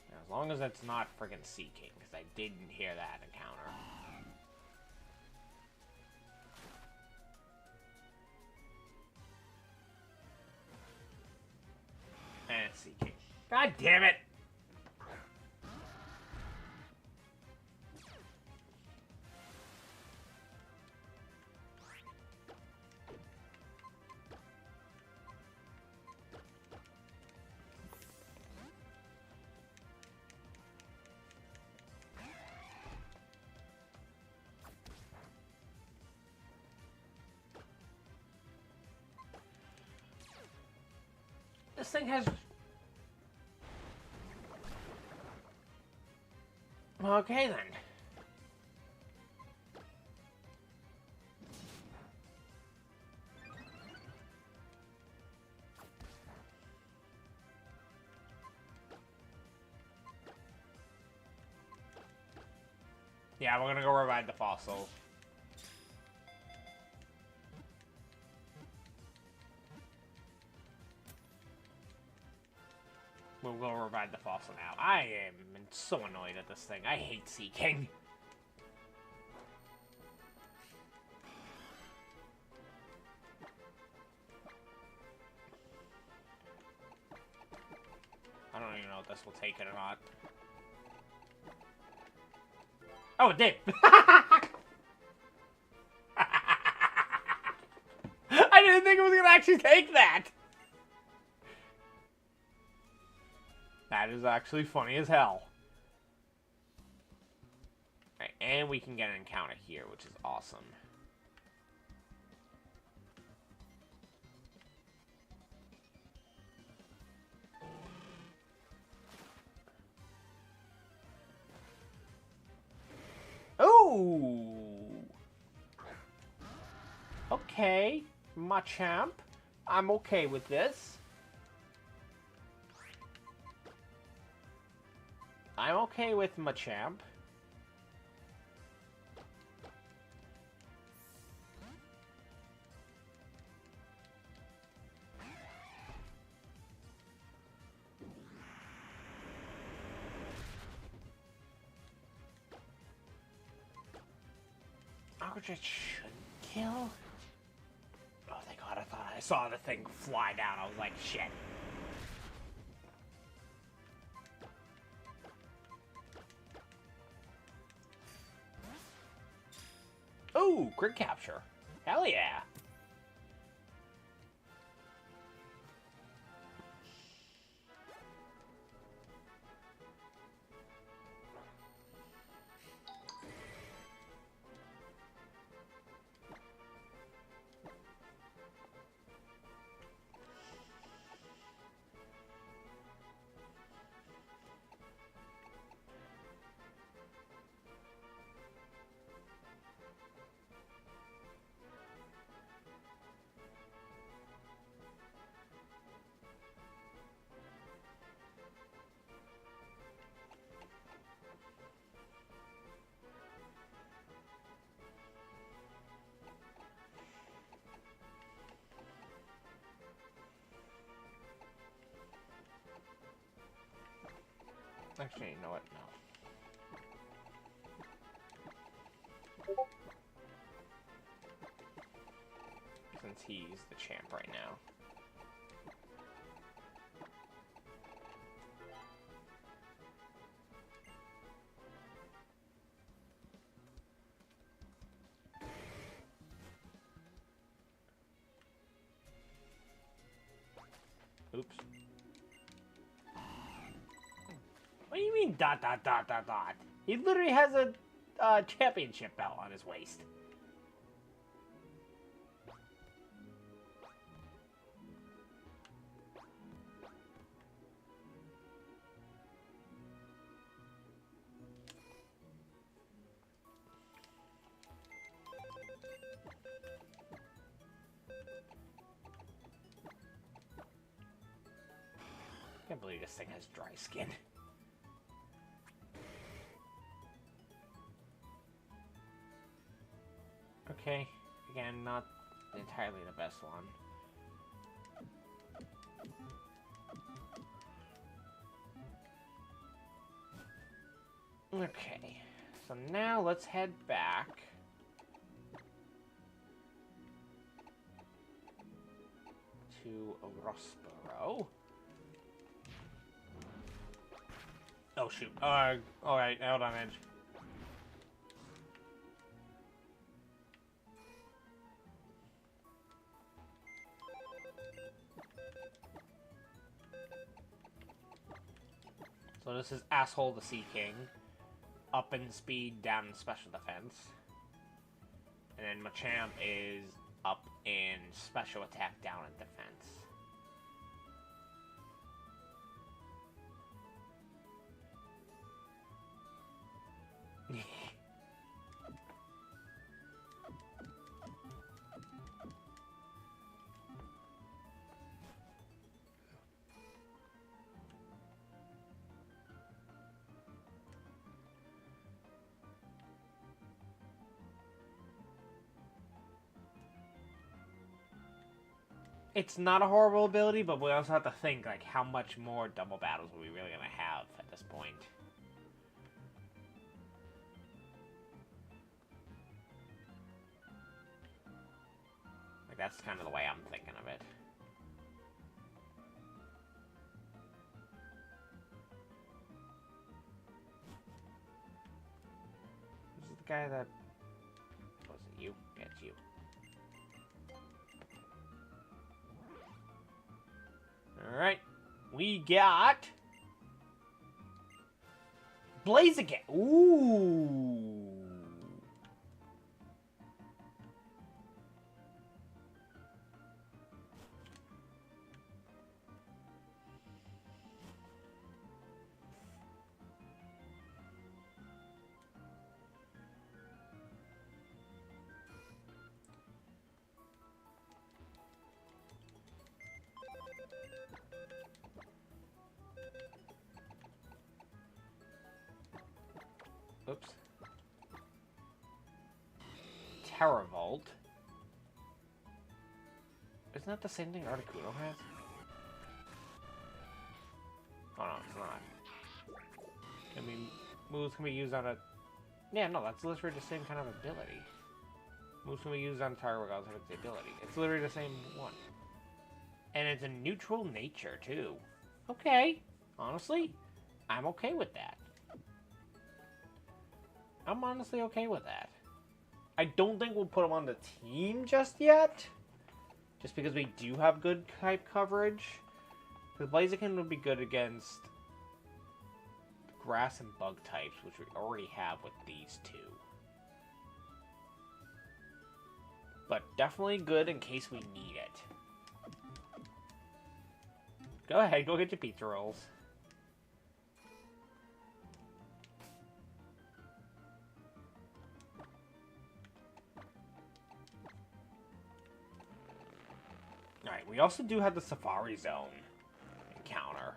As long as it's not friggin' Sea King, because I didn't hear that encounter. And it's Sea King. God damn it! This thing has... Okay, then. Yeah, we're gonna go revive the fossil. We'll go revive the fossil now. I am so annoyed at this thing. I hate Sea King. I don't even know if this will take it or not. Oh, it did! I didn't think it was gonna actually take that! That is actually funny as hell. Right, and we can get an encounter here, which is awesome. Ooh! Okay, Machamp. I'm okay with this. I'm okay with Machamp. Aquajet should kill. Oh, thank God, I thought I saw the thing fly down. I was like, shit. Ooh, crit capture. Hell yeah. Actually, you know what? No. Since he's the champ right now. Oops. What do you mean dot dot dot dot dot? He literally has a championship belt on his waist. I can't believe this thing has dry skin. Okay, again, not entirely the best one. Okay, so now let's head back to Rossborough. Oh shoot. Alright, out on edge. So this is Asshole the Sea King. Up in speed, down in special defense. And then Machamp is up in special attack, down in defense. It's not a horrible ability, but we also have to think, like, how much more double battles are we really going to have at this point? Like, that's kind of the way I'm thinking of it. This is the guy that... Was it you? Yeah, it's you. Alright, we got Blaziken. Ooh. Oops. Terravolt. Isn't that the same thing Articuno has? Oh no, it's not. I mean, moves can be used on a... Yeah, no, that's literally the same kind of ability. Moves can be used on Terravolt regardless of its ability. It's literally the same one. And it's a neutral nature, too. Okay. Honestly, I'm okay with that. I'm honestly okay with that. I don't think we'll put him on the team just yet. Just because we do have good type coverage. Because Blaziken would be good against grass and bug types, which we already have with these two. But definitely good in case we need it. Go ahead, go get your pizza rolls. Alright, we also do have the Safari Zone encounter.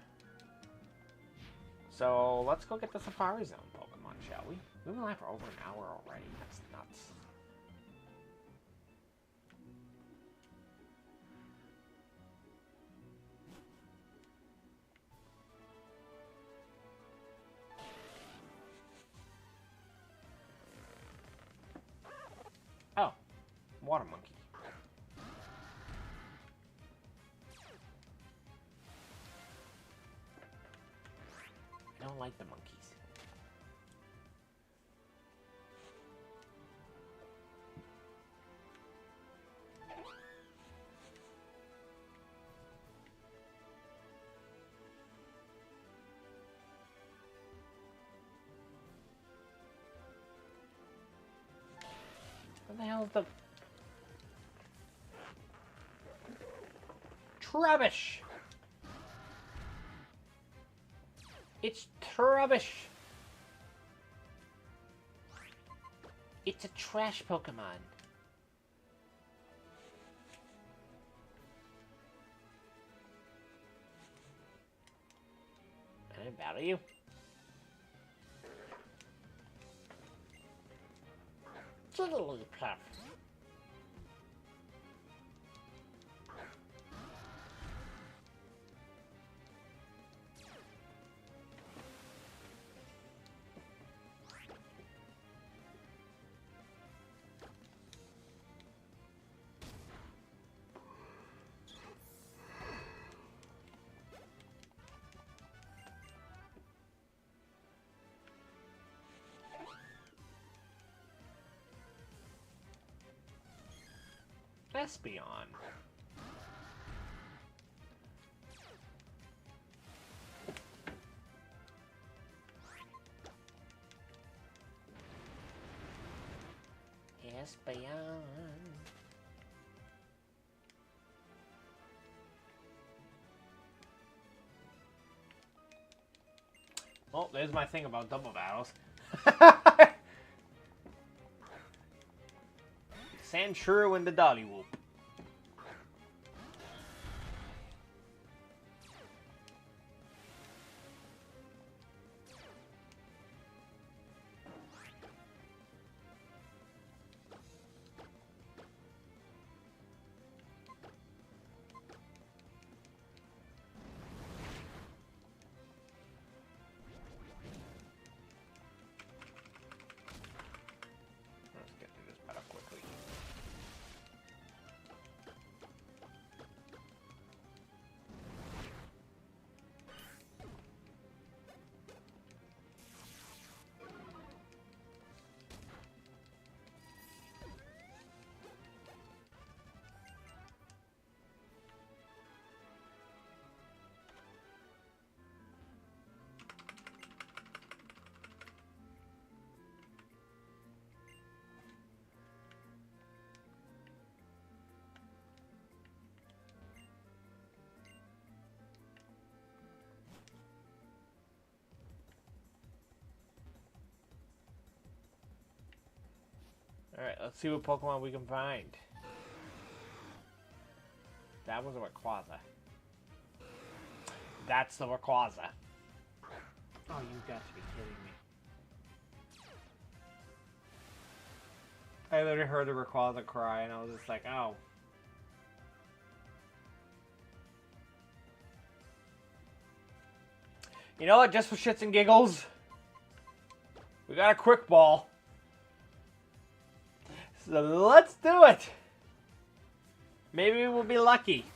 So, let's go get the Safari Zone Pokemon, shall we? We've been live for over an hour already. That's nuts. water monkey. I don't like the monkeys. What the hell is the... Trubbish! It's Trubbish! It's a trash Pokemon. Can I battle you? Jigglypuff. Espeon. Espeon. Oh, there's my thing about double battles. Sandshrew and the Dollywhoop. Let's get through this battle quickly. Alright, let's see what Pokemon we can find. That was a Rayquaza. That's the Rayquaza. Oh, you got to be kidding me. I literally heard the Rayquaza cry and I was just like, oh. You know what, just for shits and giggles, we got a quick ball. So let's do it. Maybe we'll be lucky.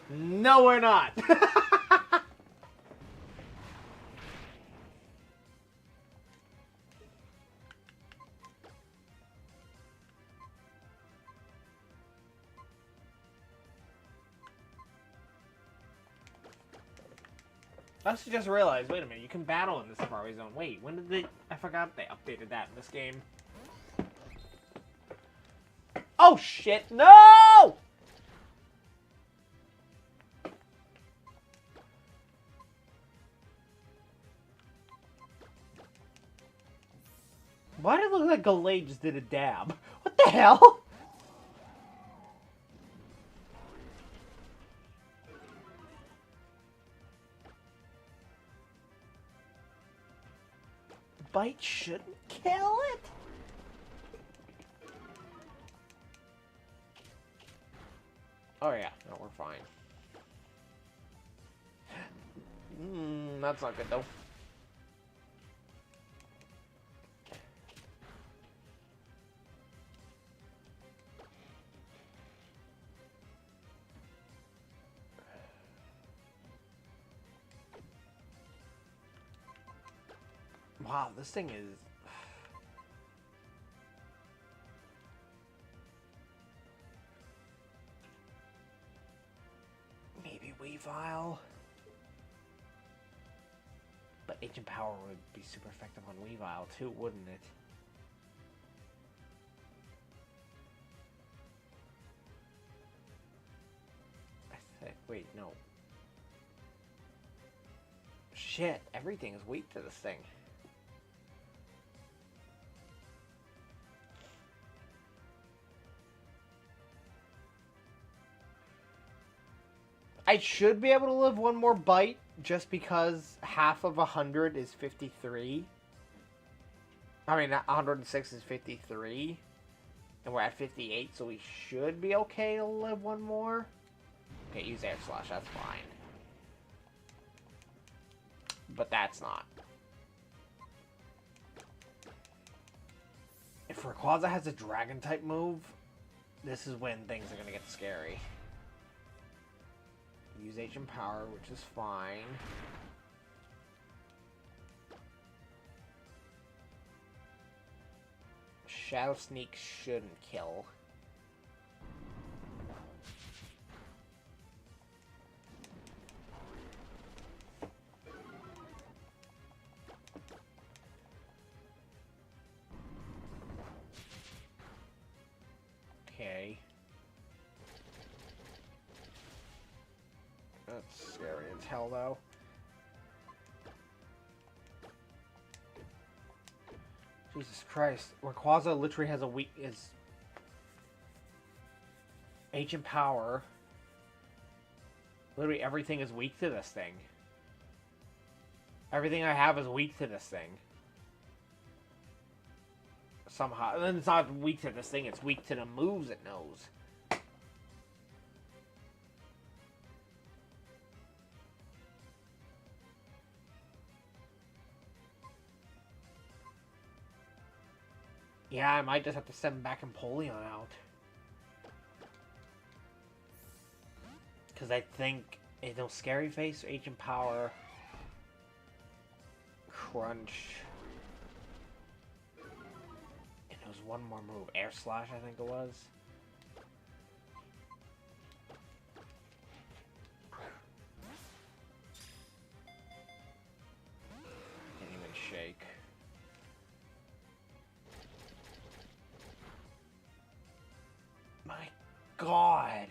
No, we're not. I also just realized, wait a minute, you can battle in the Safari Zone. Wait, when did they... I forgot they updated that in this game. Oh, shit, no! Why did it look like Gallade just did a dab? What the hell? Bite shouldn't kill it. Oh yeah, no, we're fine. That's not good though. Wow, this thing is... Maybe Weavile? But Ancient Power would be super effective on Weavile too, wouldn't it? I think... Wait, no. Shit, everything is weak to this thing. I should be able to live one more bite just because half of 100 is 53. I mean, 106 is 53. And we're at 58, so we should be okay to live one more. Okay, use Air Slash, that's fine. But that's not. If Rayquaza has a Dragon-type move, this is when things are going to get scary. Use Ancient Power, which is fine. Shadow Sneak shouldn't kill. Okay. That's scary as hell, though. Jesus Christ. Rayquaza literally has a weak... is Ancient Power. Literally everything is weak to this thing. Everything I have is weak to this thing. Somehow. And then it's not weak to this thing, it's weak to the moves it knows. Yeah, I might just have to send back Empoleon out. Because I think it'll Scary Face, Ancient Power, Crunch. And there was one more move. Air Slash, I think it was. Can't even shake. My God.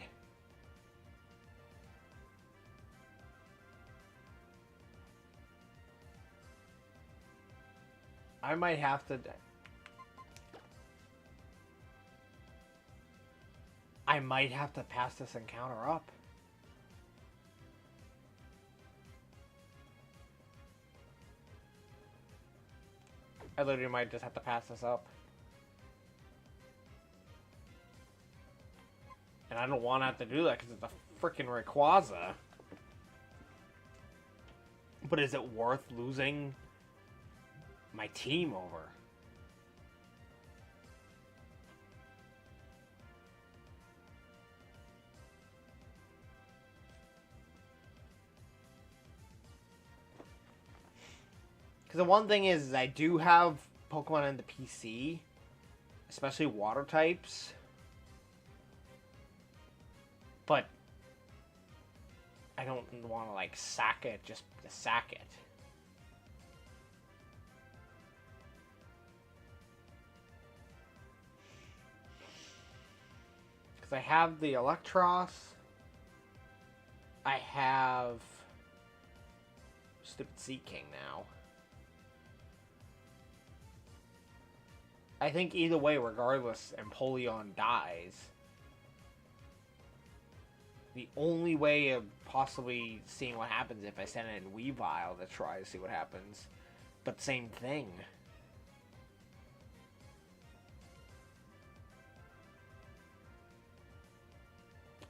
I might have to... I might have to pass this encounter up. I literally might just have to pass this up. And I don't want to have to do that because it's a freaking Rayquaza. But is it worth losing my team over? Because the one thing is I do have Pokemon in the PC, especially water types. But I don't want to, like, sack it just to sack it. Because I have the Electros. I have stupid Sea King now. I think either way, regardless, Empoleon dies. The only way of possibly seeing what happens if I send it in Weavile to try to see what happens. But same thing.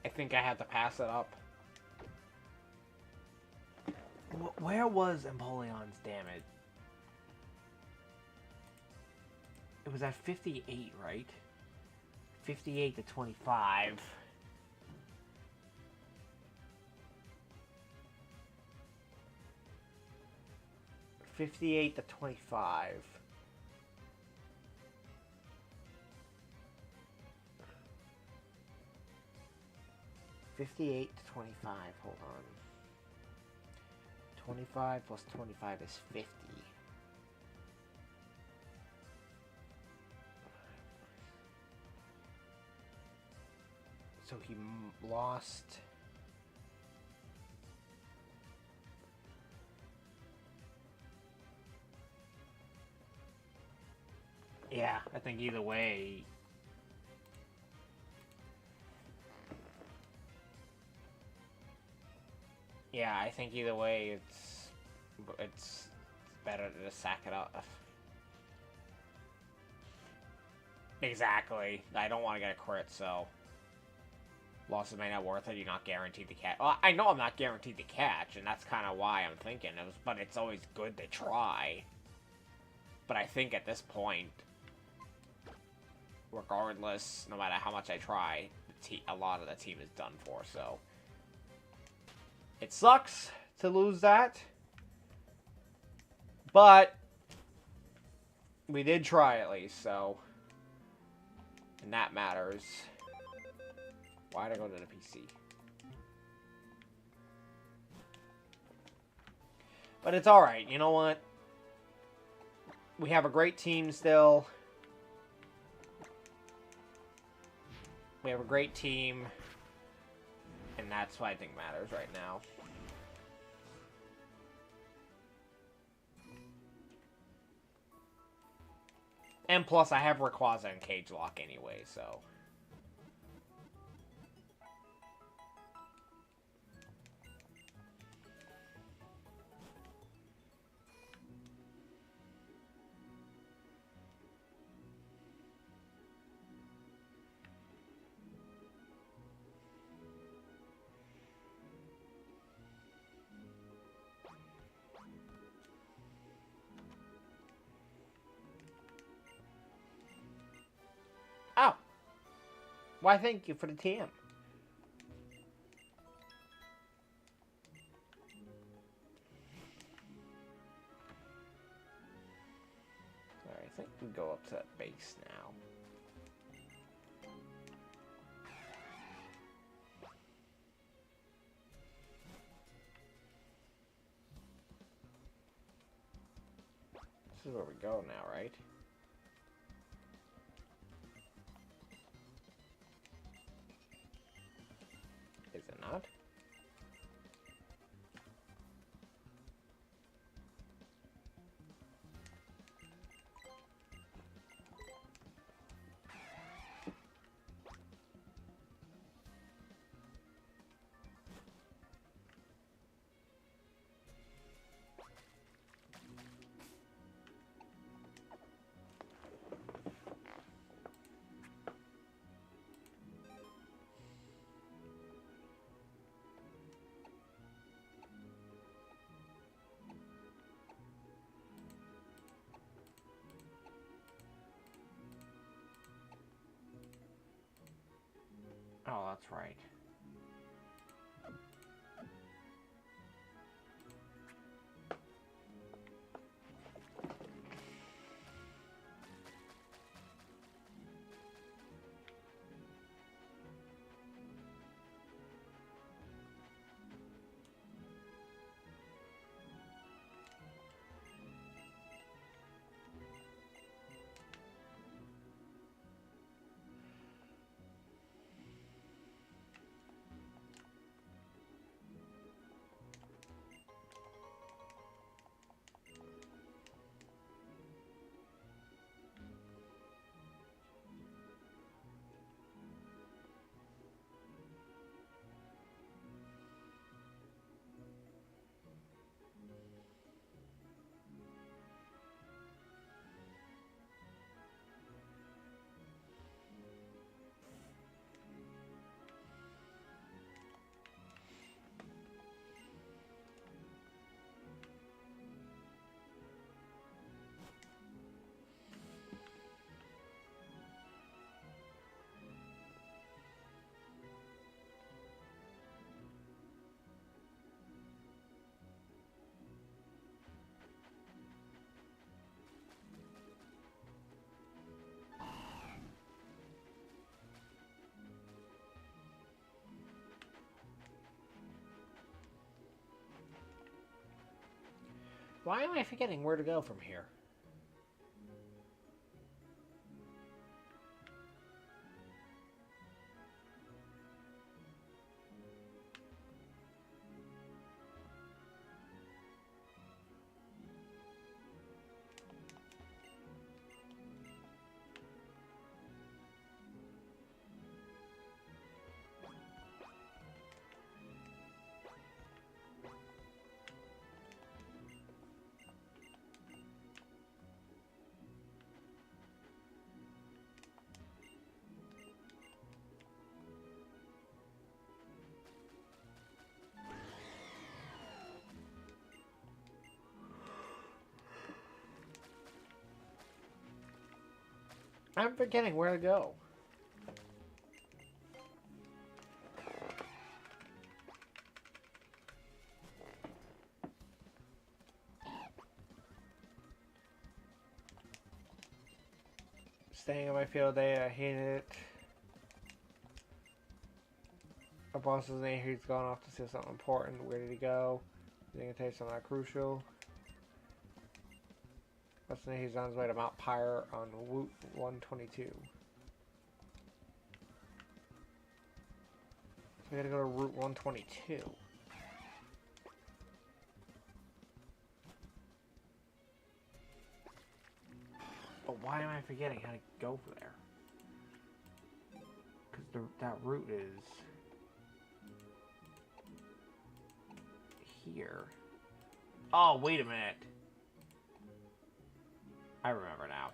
I think I have to pass it up. Where was Empoleon's damage? It was at 58, right? 58 to 25. 58 to 25. $58 to 25. Hold on. 25 plus 25 is 50. So he lost. Yeah, I think either way. Yeah, I think either way it's better to just sack it up. Exactly. I don't want to get a crit, so losses may not worth it. You're not guaranteed to catch. Well, I know I'm not guaranteed to catch, and that's kind of why I'm thinking it was. But it's always good to try. But I think at this point, regardless, no matter how much I try, a lot of the team is done for. So it sucks to lose that, but we did try at least. So, and that matters. Why'd I go to the PC? But it's alright, you know what? We have a great team still. We have a great team. And that's what I think matters right now. And plus, I have Rayquaza and Genlocke anyway, so... Oh! Why, thank you for the TM. Alright, I think we go up to that base now. This is where we go now, right? Is it not? Oh, that's right. Why am I forgetting where to go from here? I'm forgetting where to go. Staying in my field day, I hate it. Our boss is in. He's gone off to see something important. Where did he go? Is he gonna take something crucial? What's the name? He's on his way to Mount Pyre on Route 122. So we gotta go to Route 122. But why am I forgetting how to go there? Because that route is here. Oh, wait a minute. I remember now.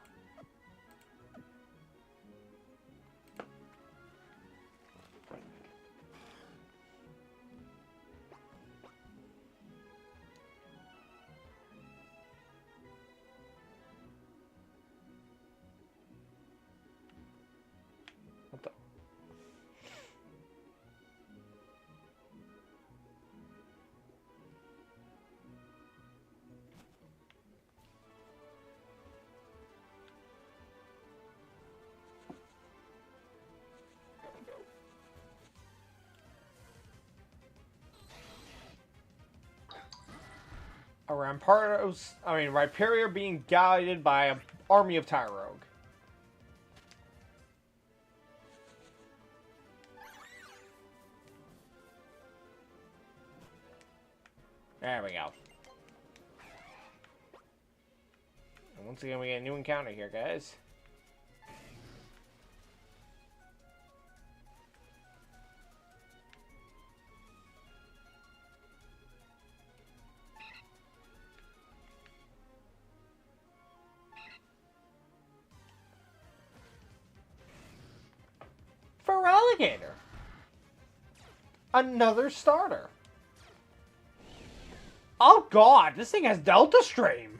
What the? Rhyperior being guided by an army of Tyrogue. There we go. And once again, we get a new encounter here, guys. Alligator. Another starter. Oh god, this thing has Delta Stream.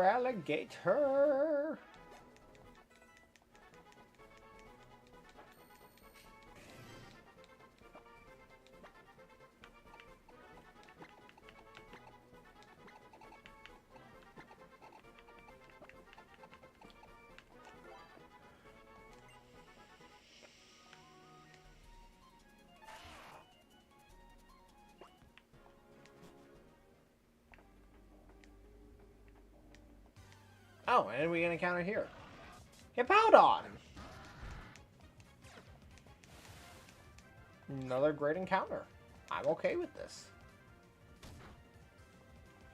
Alligator. Oh, and we get an encounter here. Hippowdon! Another great encounter. I'm okay with this.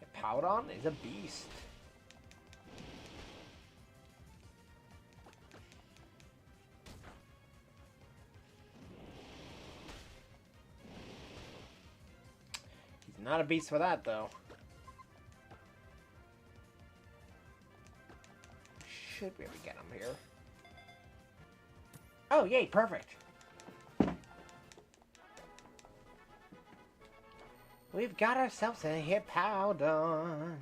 Hippowdon is a beast. He's not a beast for that, though. Should be able to get him here. Oh, yay, perfect. We've got ourselves a Hippowdon.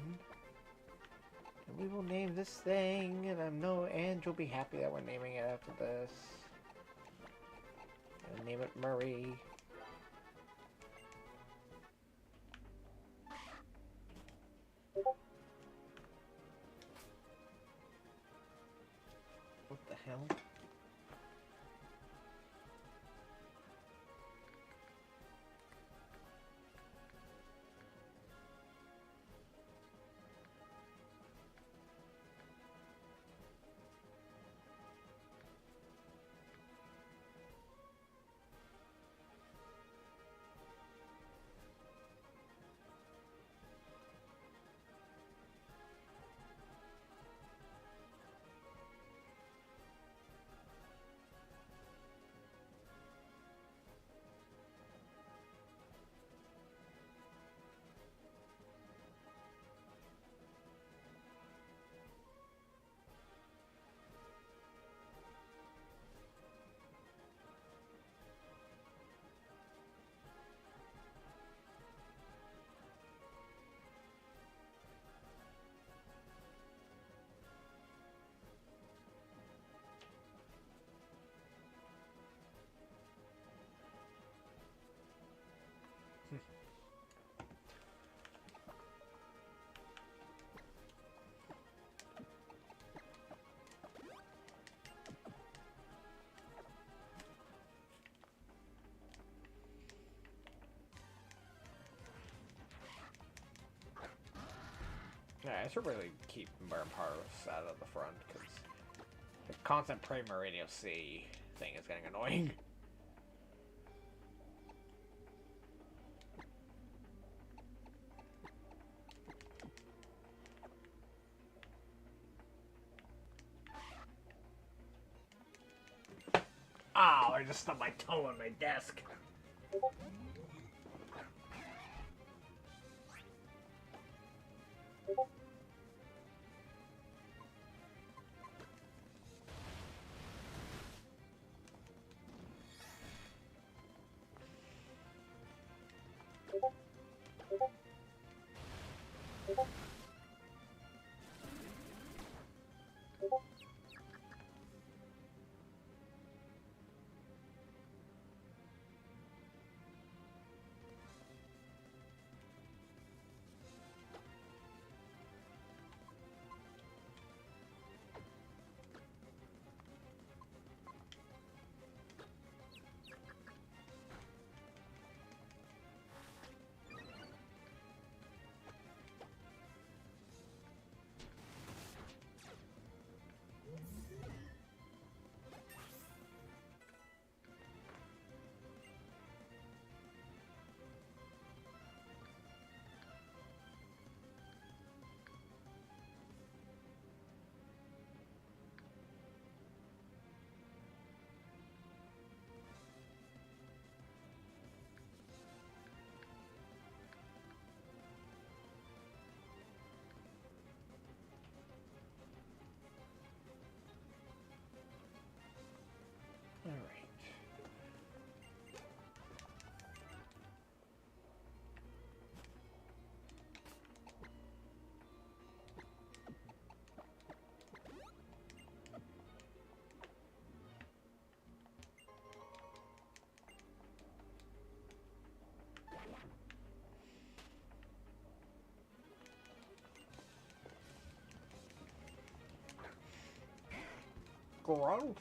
And we will name this thing, and I know Ange will be happy that we're naming it after this. And name it Murray. What the hell? Yeah, I should really keep burn parts out of the front, because the constant Prima Radio C thing is getting annoying. Oh, I just stubbed my toe on my desk. Alright. Gross.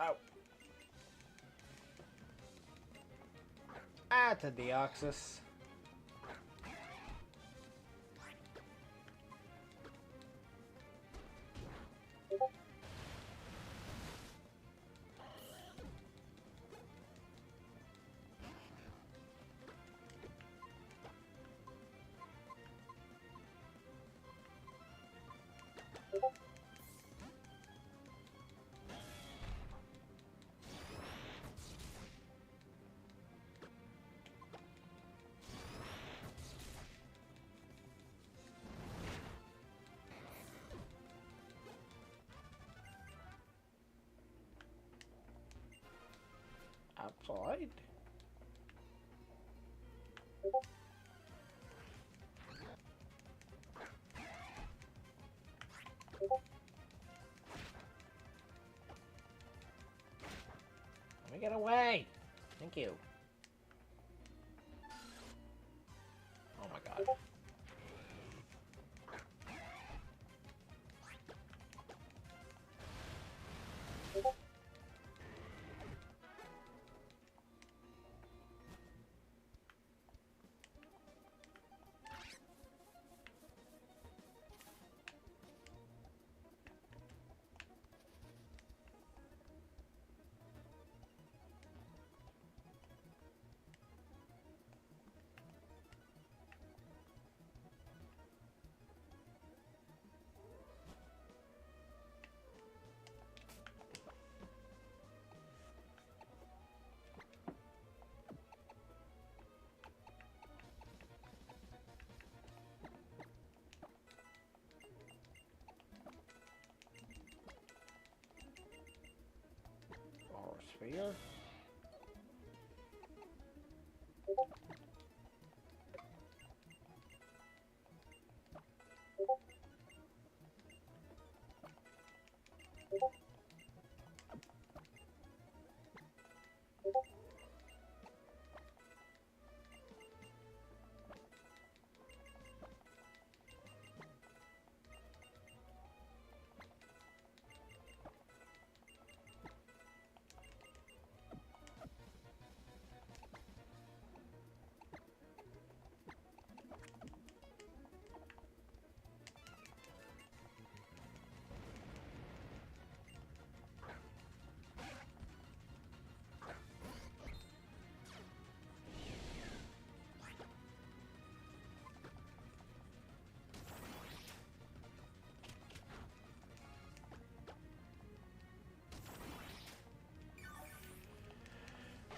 Oh. Add to Deoxys. Slide. Let me get away. Thank you. Oh my god. Sphere.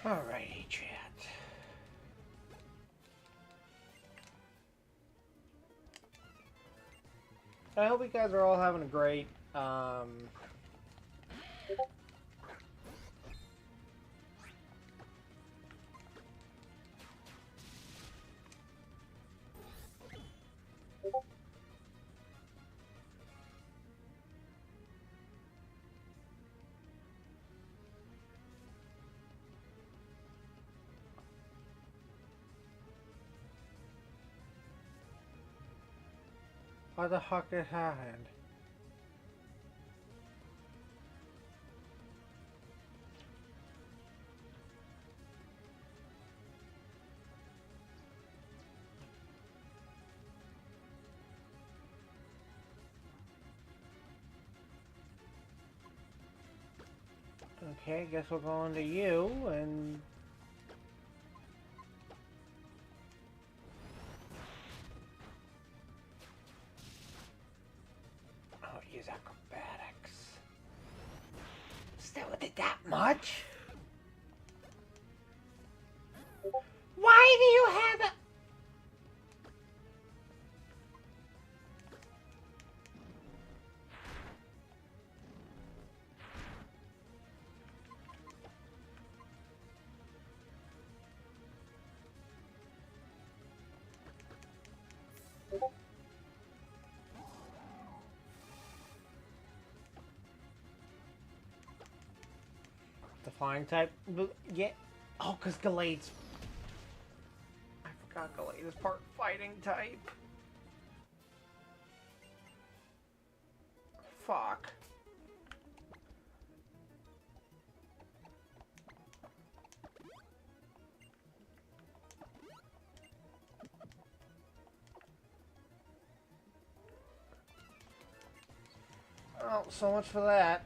Alrighty, chat. I hope you guys are all having a great, what the fuck is happened? Okay, guess we'll go on to you and... Oh, use acrobatics. Still did that much? Why do you have a... The flying type? Yeah. Oh, because Galade's... I forgot Galade is part fighting type. Fuck. Oh, so much for that.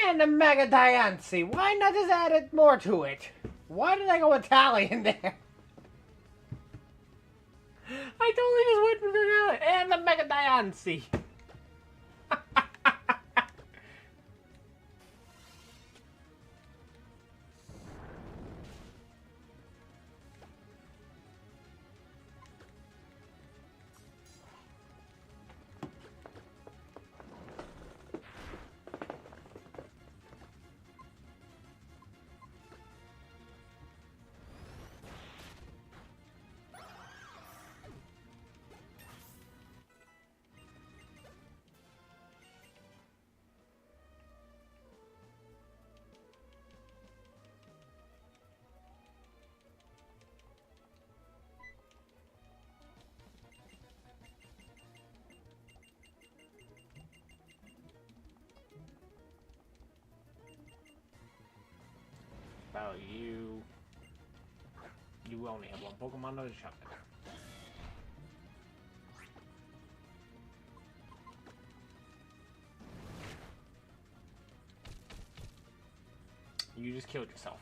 And the Mega Diancie. Why not just add it more to it? Why did I go Italian there? I totally just went for the Italian. And the Mega Diancie. Oh, you only have one Pokemon to shove it. You just killed yourself.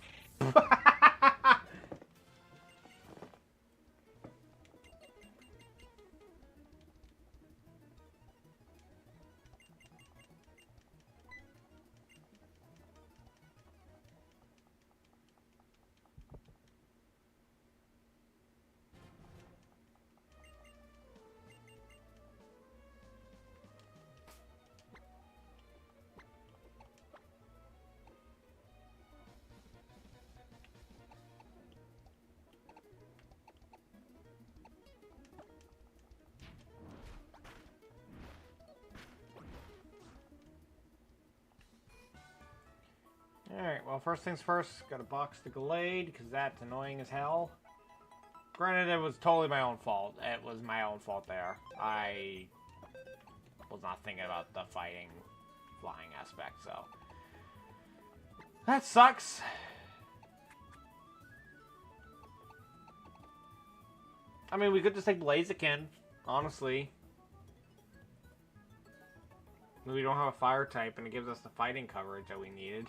Alright, well, first things first, gotta box the Gallade, because that's annoying as hell. Granted, it was totally my own fault. It was my own fault there. I was not thinking about the fighting, flying aspect, so... That sucks! I mean, we could just take Blaziken, honestly. We don't have a fire type, and it gives us the fighting coverage that we needed.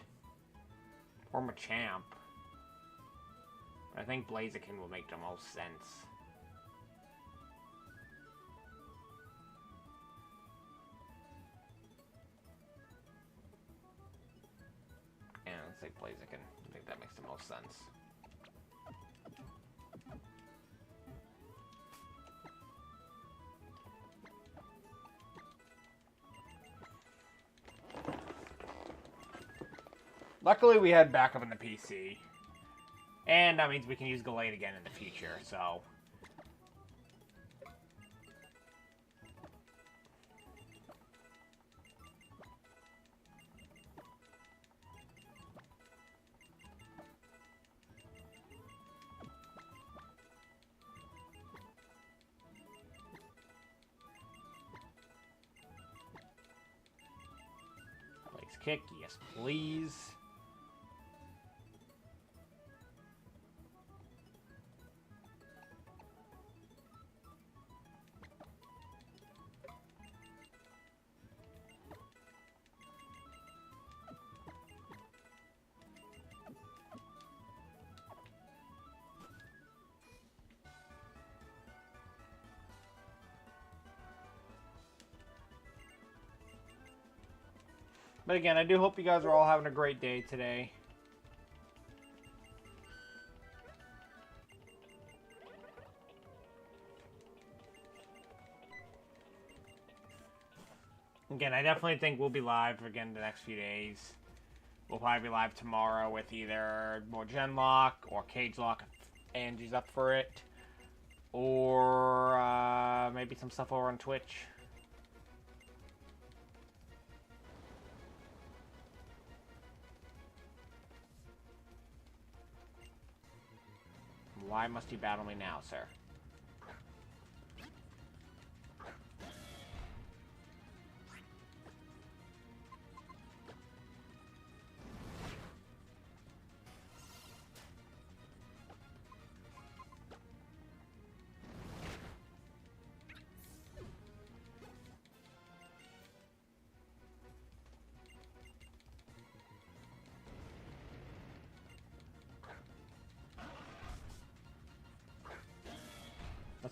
Or Machamp. I think Blaziken will make the most sense. Yeah, let's take Blaziken. I think that makes the most sense. Luckily, we had backup in the PC. And that means we can use Gallade again in the future, so... Blaze Kick, yes please. But again, I do hope you guys are all having a great day today. Again, I definitely think we'll be live again the next few days. We'll probably be live tomorrow with either more Genlocke or Cagelock if Angie's up for it. Or maybe some stuff over on Twitch. Why must you battle me now, sir?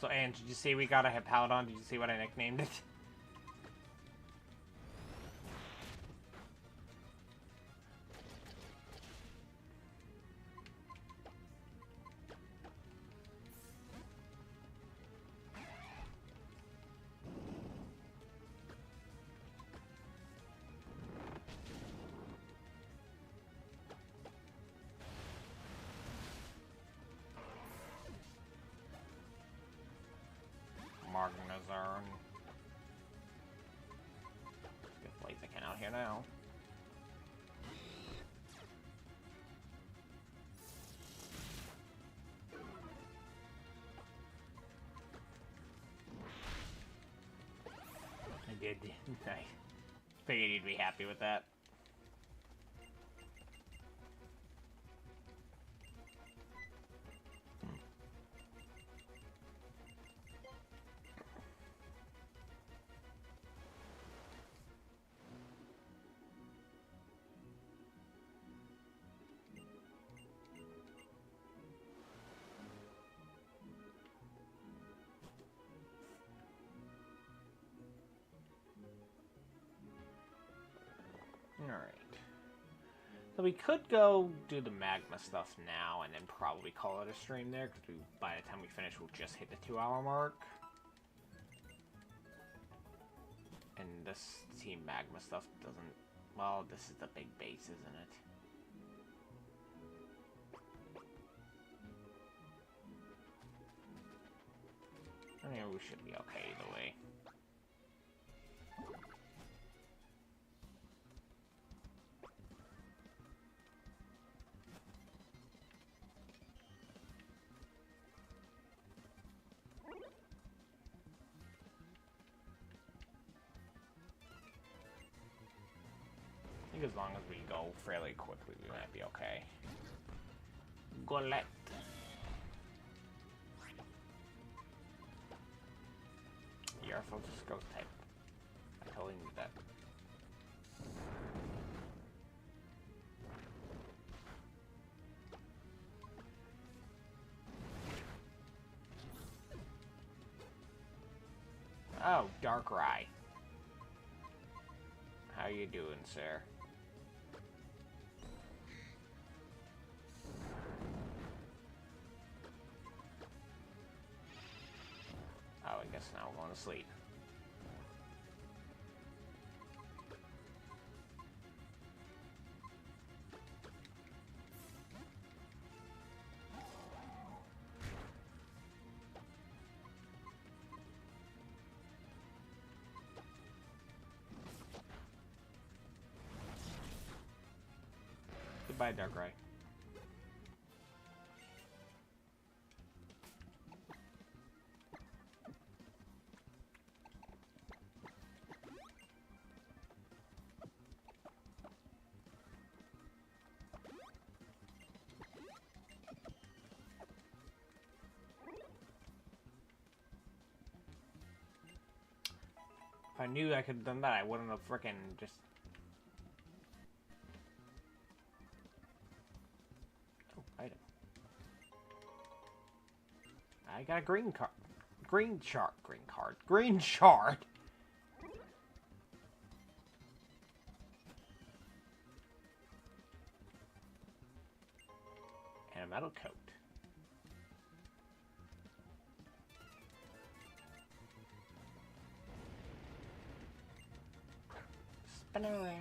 So, and did you see we got a Hippowdon? Did you see what I nicknamed it? Magnezone. Get Blaziken out here now. I did. I figured you'd be happy with that. So we could go do the magma stuff now and then probably call it a stream there, because by the time we finish, we'll just hit the 2-hour mark. And this team magma stuff doesn't... Well, this is the big base, isn't it? I mean, we should be okay either way. I think as long as we go fairly quickly, we might be okay. Golette. Your focus growth type. I totally need that. Oh, Darkrai. How you doing, sir? Oh, I guess now we're going to sleep. Goodbye, Darkrai. If I knew I could have done that, I wouldn't have frickin' just... Oh, item. I got a green card. Green shard. Green card. Green shard! And a metal coat. Spinner.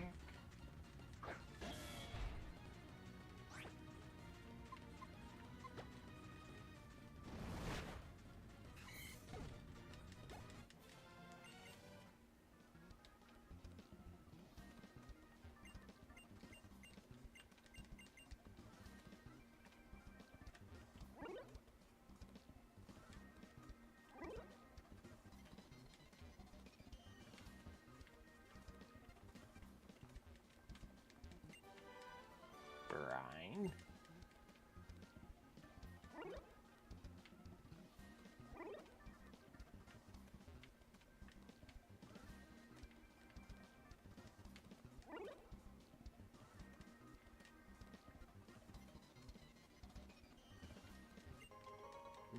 Brine.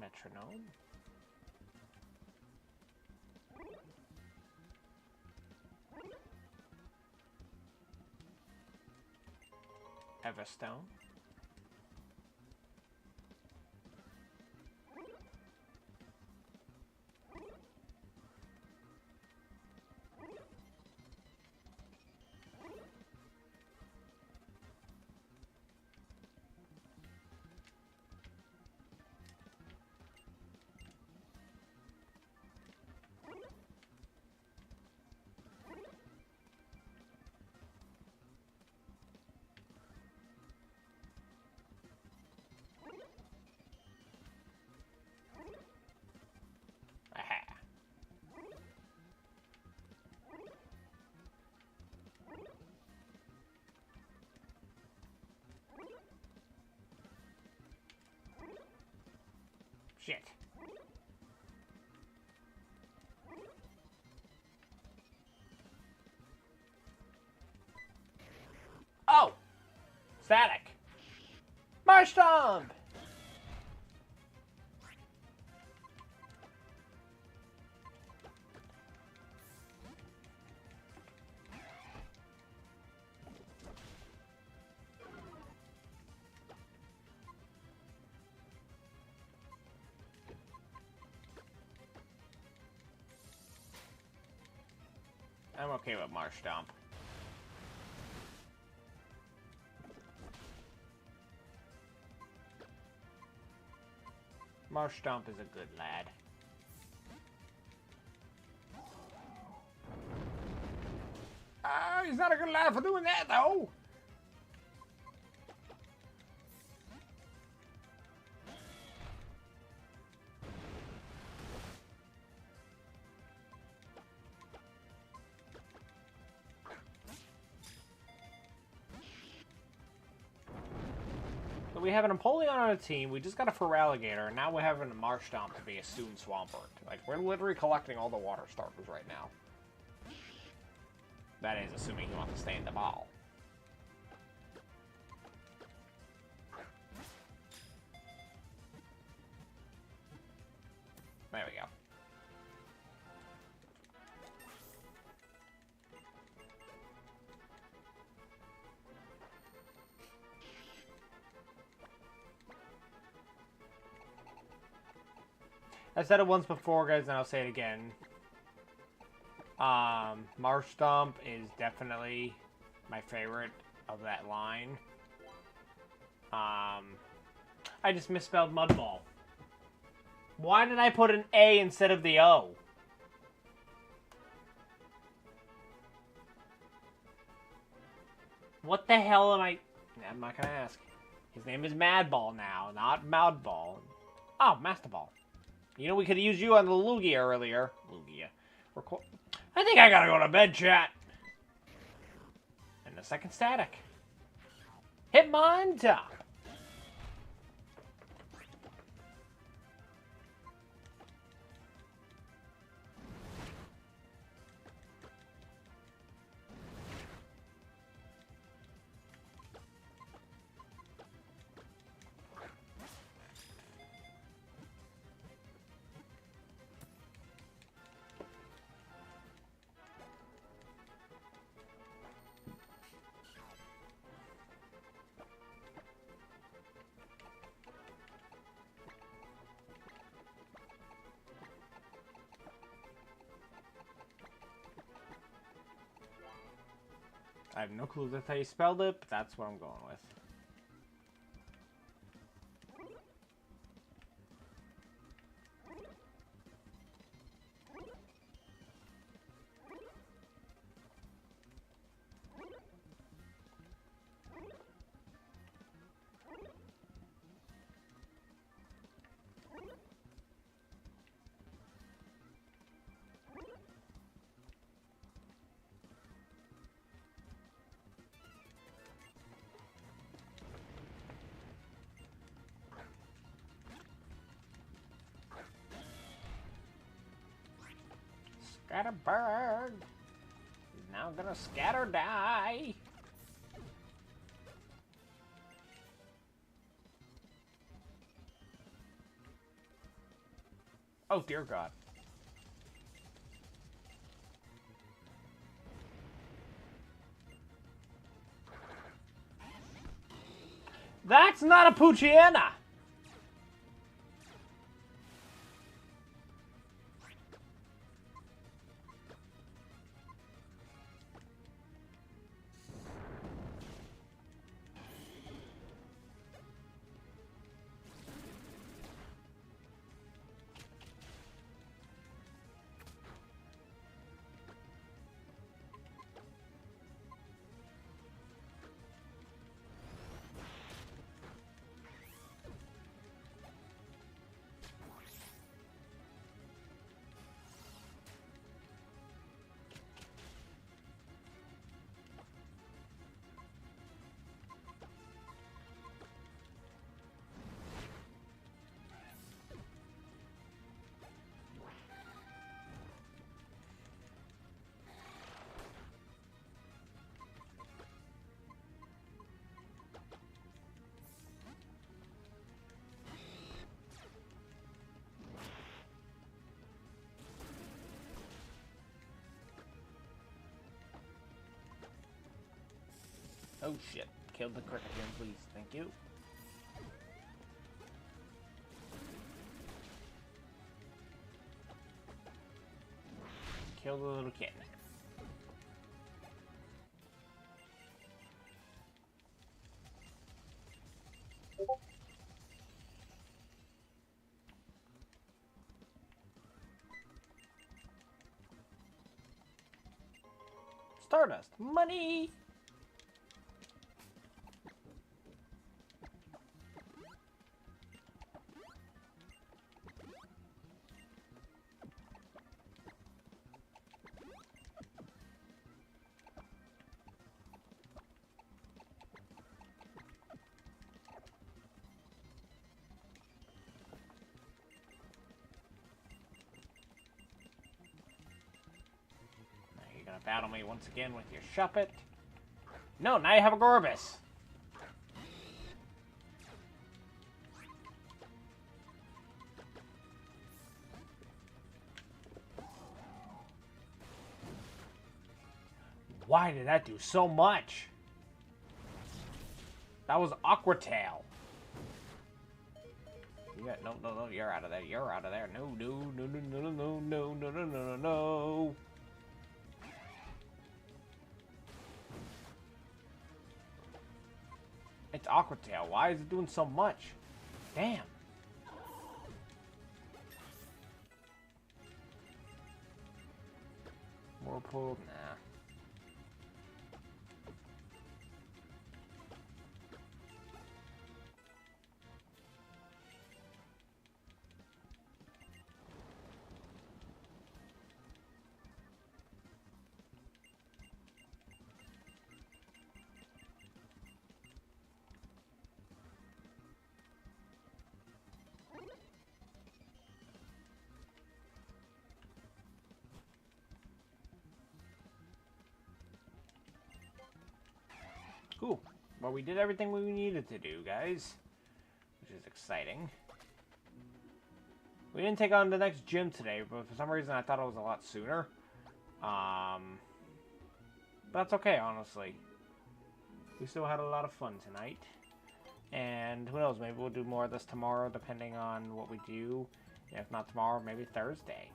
Metronome. Everstone. Shit. Oh! Static. Marsh Stomp! I'm okay with Marsh Stomp. Marsh Stomp is a good lad. He's not a good lad for doing that, though! So we have an Empoleon on a team, we just got a Feraligatr, and now we're having a Marsh Stomp to be a Student Swampert. Like, we're literally collecting all the water starters right now. That is, assuming he wants to stay in the ball. There we go. I said it once before, guys, and I'll say it again. Marsh Stomp is definitely my favorite of that line. I just misspelled Mudball. Why did I put an A instead of the O? What the hell am I... I'm not gonna ask. His name is Madball now, not Moudball. Oh, Master Ball. You know, we could have used you on the Lugia earlier. Lugia. I think I gotta go to bed, chat. And the second static. Hitmonlee. I have no clue that's how you spelled it, but that's what I'm going with. Scatterbird is now gonna scatter die. Oh dear God. That's not a Poochyena! Oh shit. Kill the cricket again, please. Thank you. Kill the little kitten. Stardust. Money! Gonna battle me once again with your Shuppet. No, now you have a Gorbis. Why did that do so much? That was Aqua Tail. No, you're out of there. You're out of there. No, no, no, no, no, no, no, no, no, no, no. It's Aqua Tail. Why is it doing so much? Damn. Whirlpool? Nah. Cool. Well, we did everything we needed to do, guys. Which is exciting. We didn't take on the next gym today, but for some reason I thought it was a lot sooner. But that's okay, honestly. We still had a lot of fun tonight. And who knows, maybe we'll do more of this tomorrow, depending on what we do. If not tomorrow, maybe Thursday.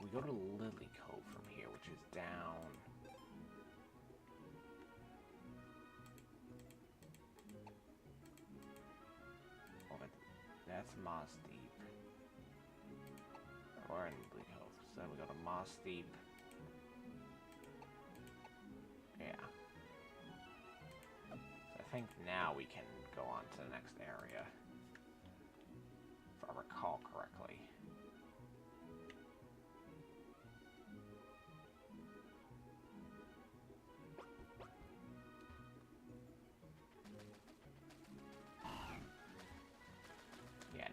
We go to Lily Cove from here, which is down. Oh, that's Moss Deep. We're in Lily Cove, so then we go to Moss Deep. Yeah. So I think now we can go on to the next area, if I recall correctly.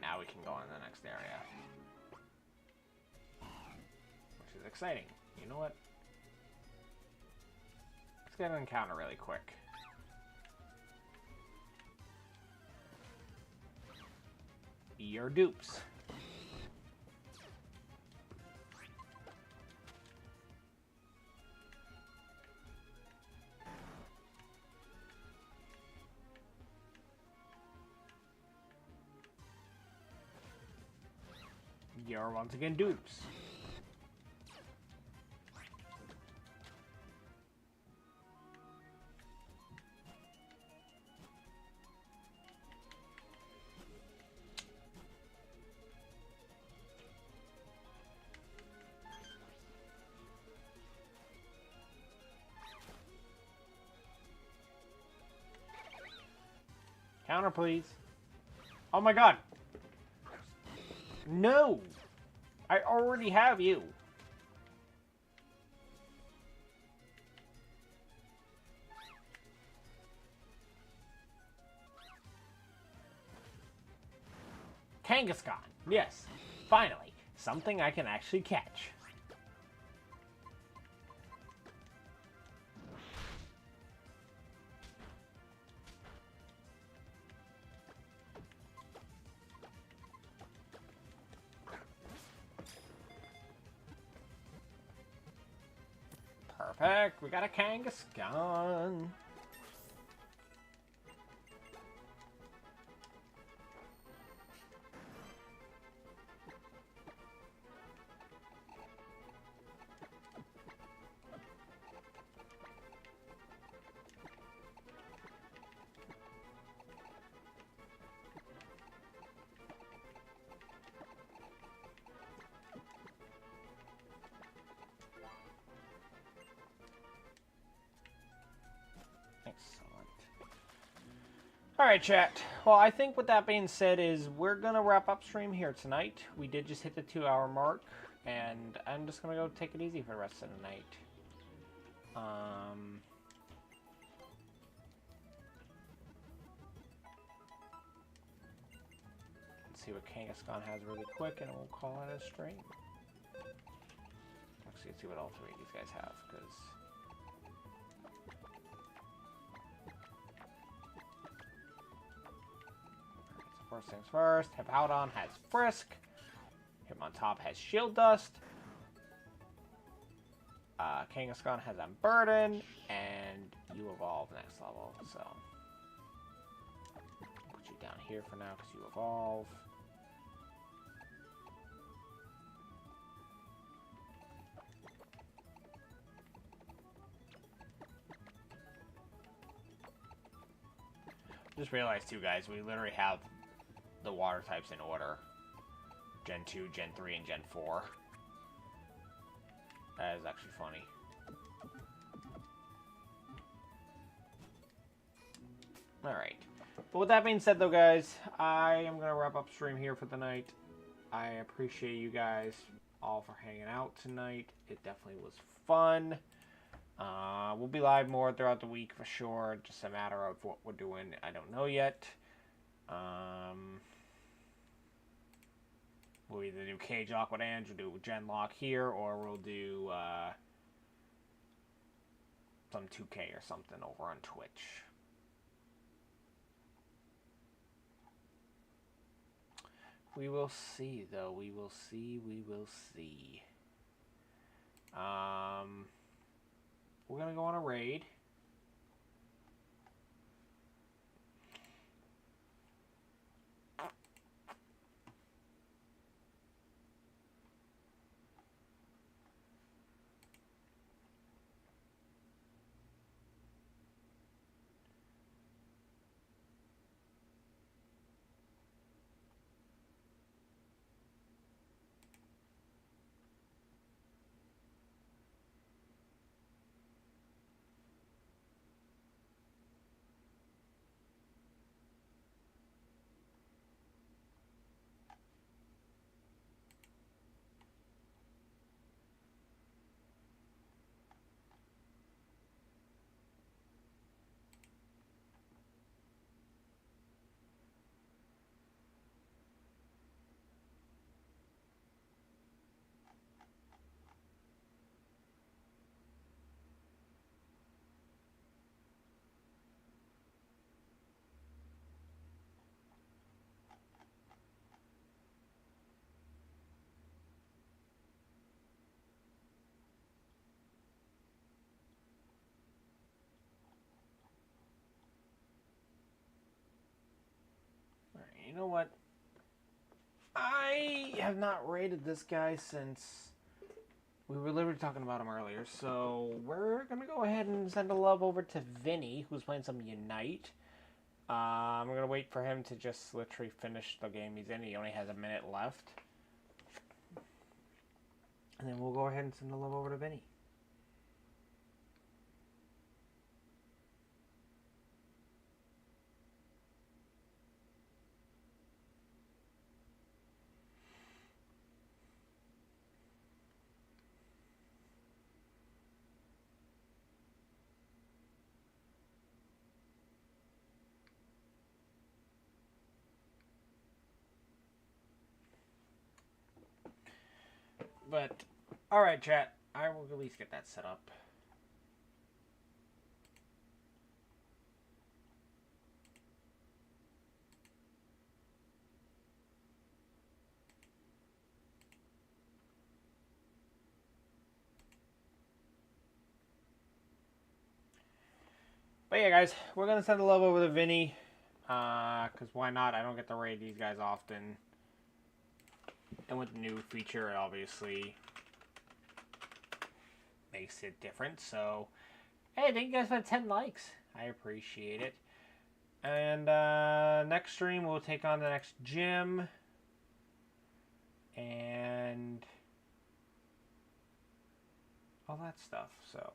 Now we can go on to the next area. Which is exciting. You know what? Let's get an encounter really quick. Your dupes. You're once again dupes. Counter, please. Oh my god. No! I already have you. Kangaskhan. Yes. Finally. Something I can actually catch. Perfect. We got a Kangaskhan. Alright, chat. Well, I think with that being said is we're going to wrap up stream here tonight. We did just hit the 2-hour mark, and I'm just going to go take it easy for the rest of the night. Let's see what Kangaskhan has really quick, and we'll call it a stream. Actually, let's see what all three of these guys have, because... First things first, Hippowdon has Frisk. Hitmontop has Shield Dust. Kangaskhan has Unburden. And you evolve next level, so... Put you down here for now because you evolve. Just realized too, guys, we literally have the water types in order. Gen 2, Gen 3, and Gen 4. That is actually funny. Alright. But with that being said, though, guys, I am going to wrap up stream here for the night. I appreciate you guys all for hanging out tonight. It definitely was fun. We'll be live more throughout the week for sure. Just a matter of what we're doing. I don't know yet. We'll either do Genlocke with Angie, we'll do Genlocke here, or we'll do some 2K or something over on Twitch. We will see, though. We will see. We will see. We're gonna go on a raid. You know what? I have not rated this guy since we were literally talking about him earlier. So we're going to go ahead and send a love over to Vinny, who's playing some Unite. I'm going to wait for him to just literally finish the game he's in. He only has a minute left. And then we'll go ahead and send the love over to Vinny. But, alright, chat. I will at least get that set up. But yeah, guys, we're going to send the love over to Vinny. Because why not? I don't get to raid these guys often. And with the new feature, it obviously makes it different. So, hey, thank you guys for 10 likes. I appreciate it. And next stream, we'll take on the next gym. And all that stuff, so...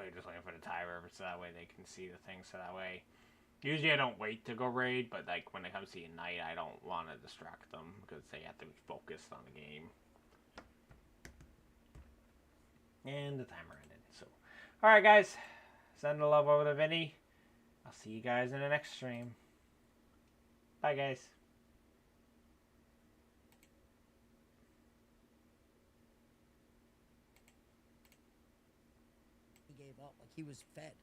Basically, just waiting for the timer so that way they can see the thing. So that way, usually I don't wait to go raid, but like when it comes to Unite, I don't want to distract them because they have to be focused on the game. And the timer ended. So, all right, guys, send the love over to Vinny. I'll see you guys in the next stream. Bye, guys. He gave up. Like, he was fed.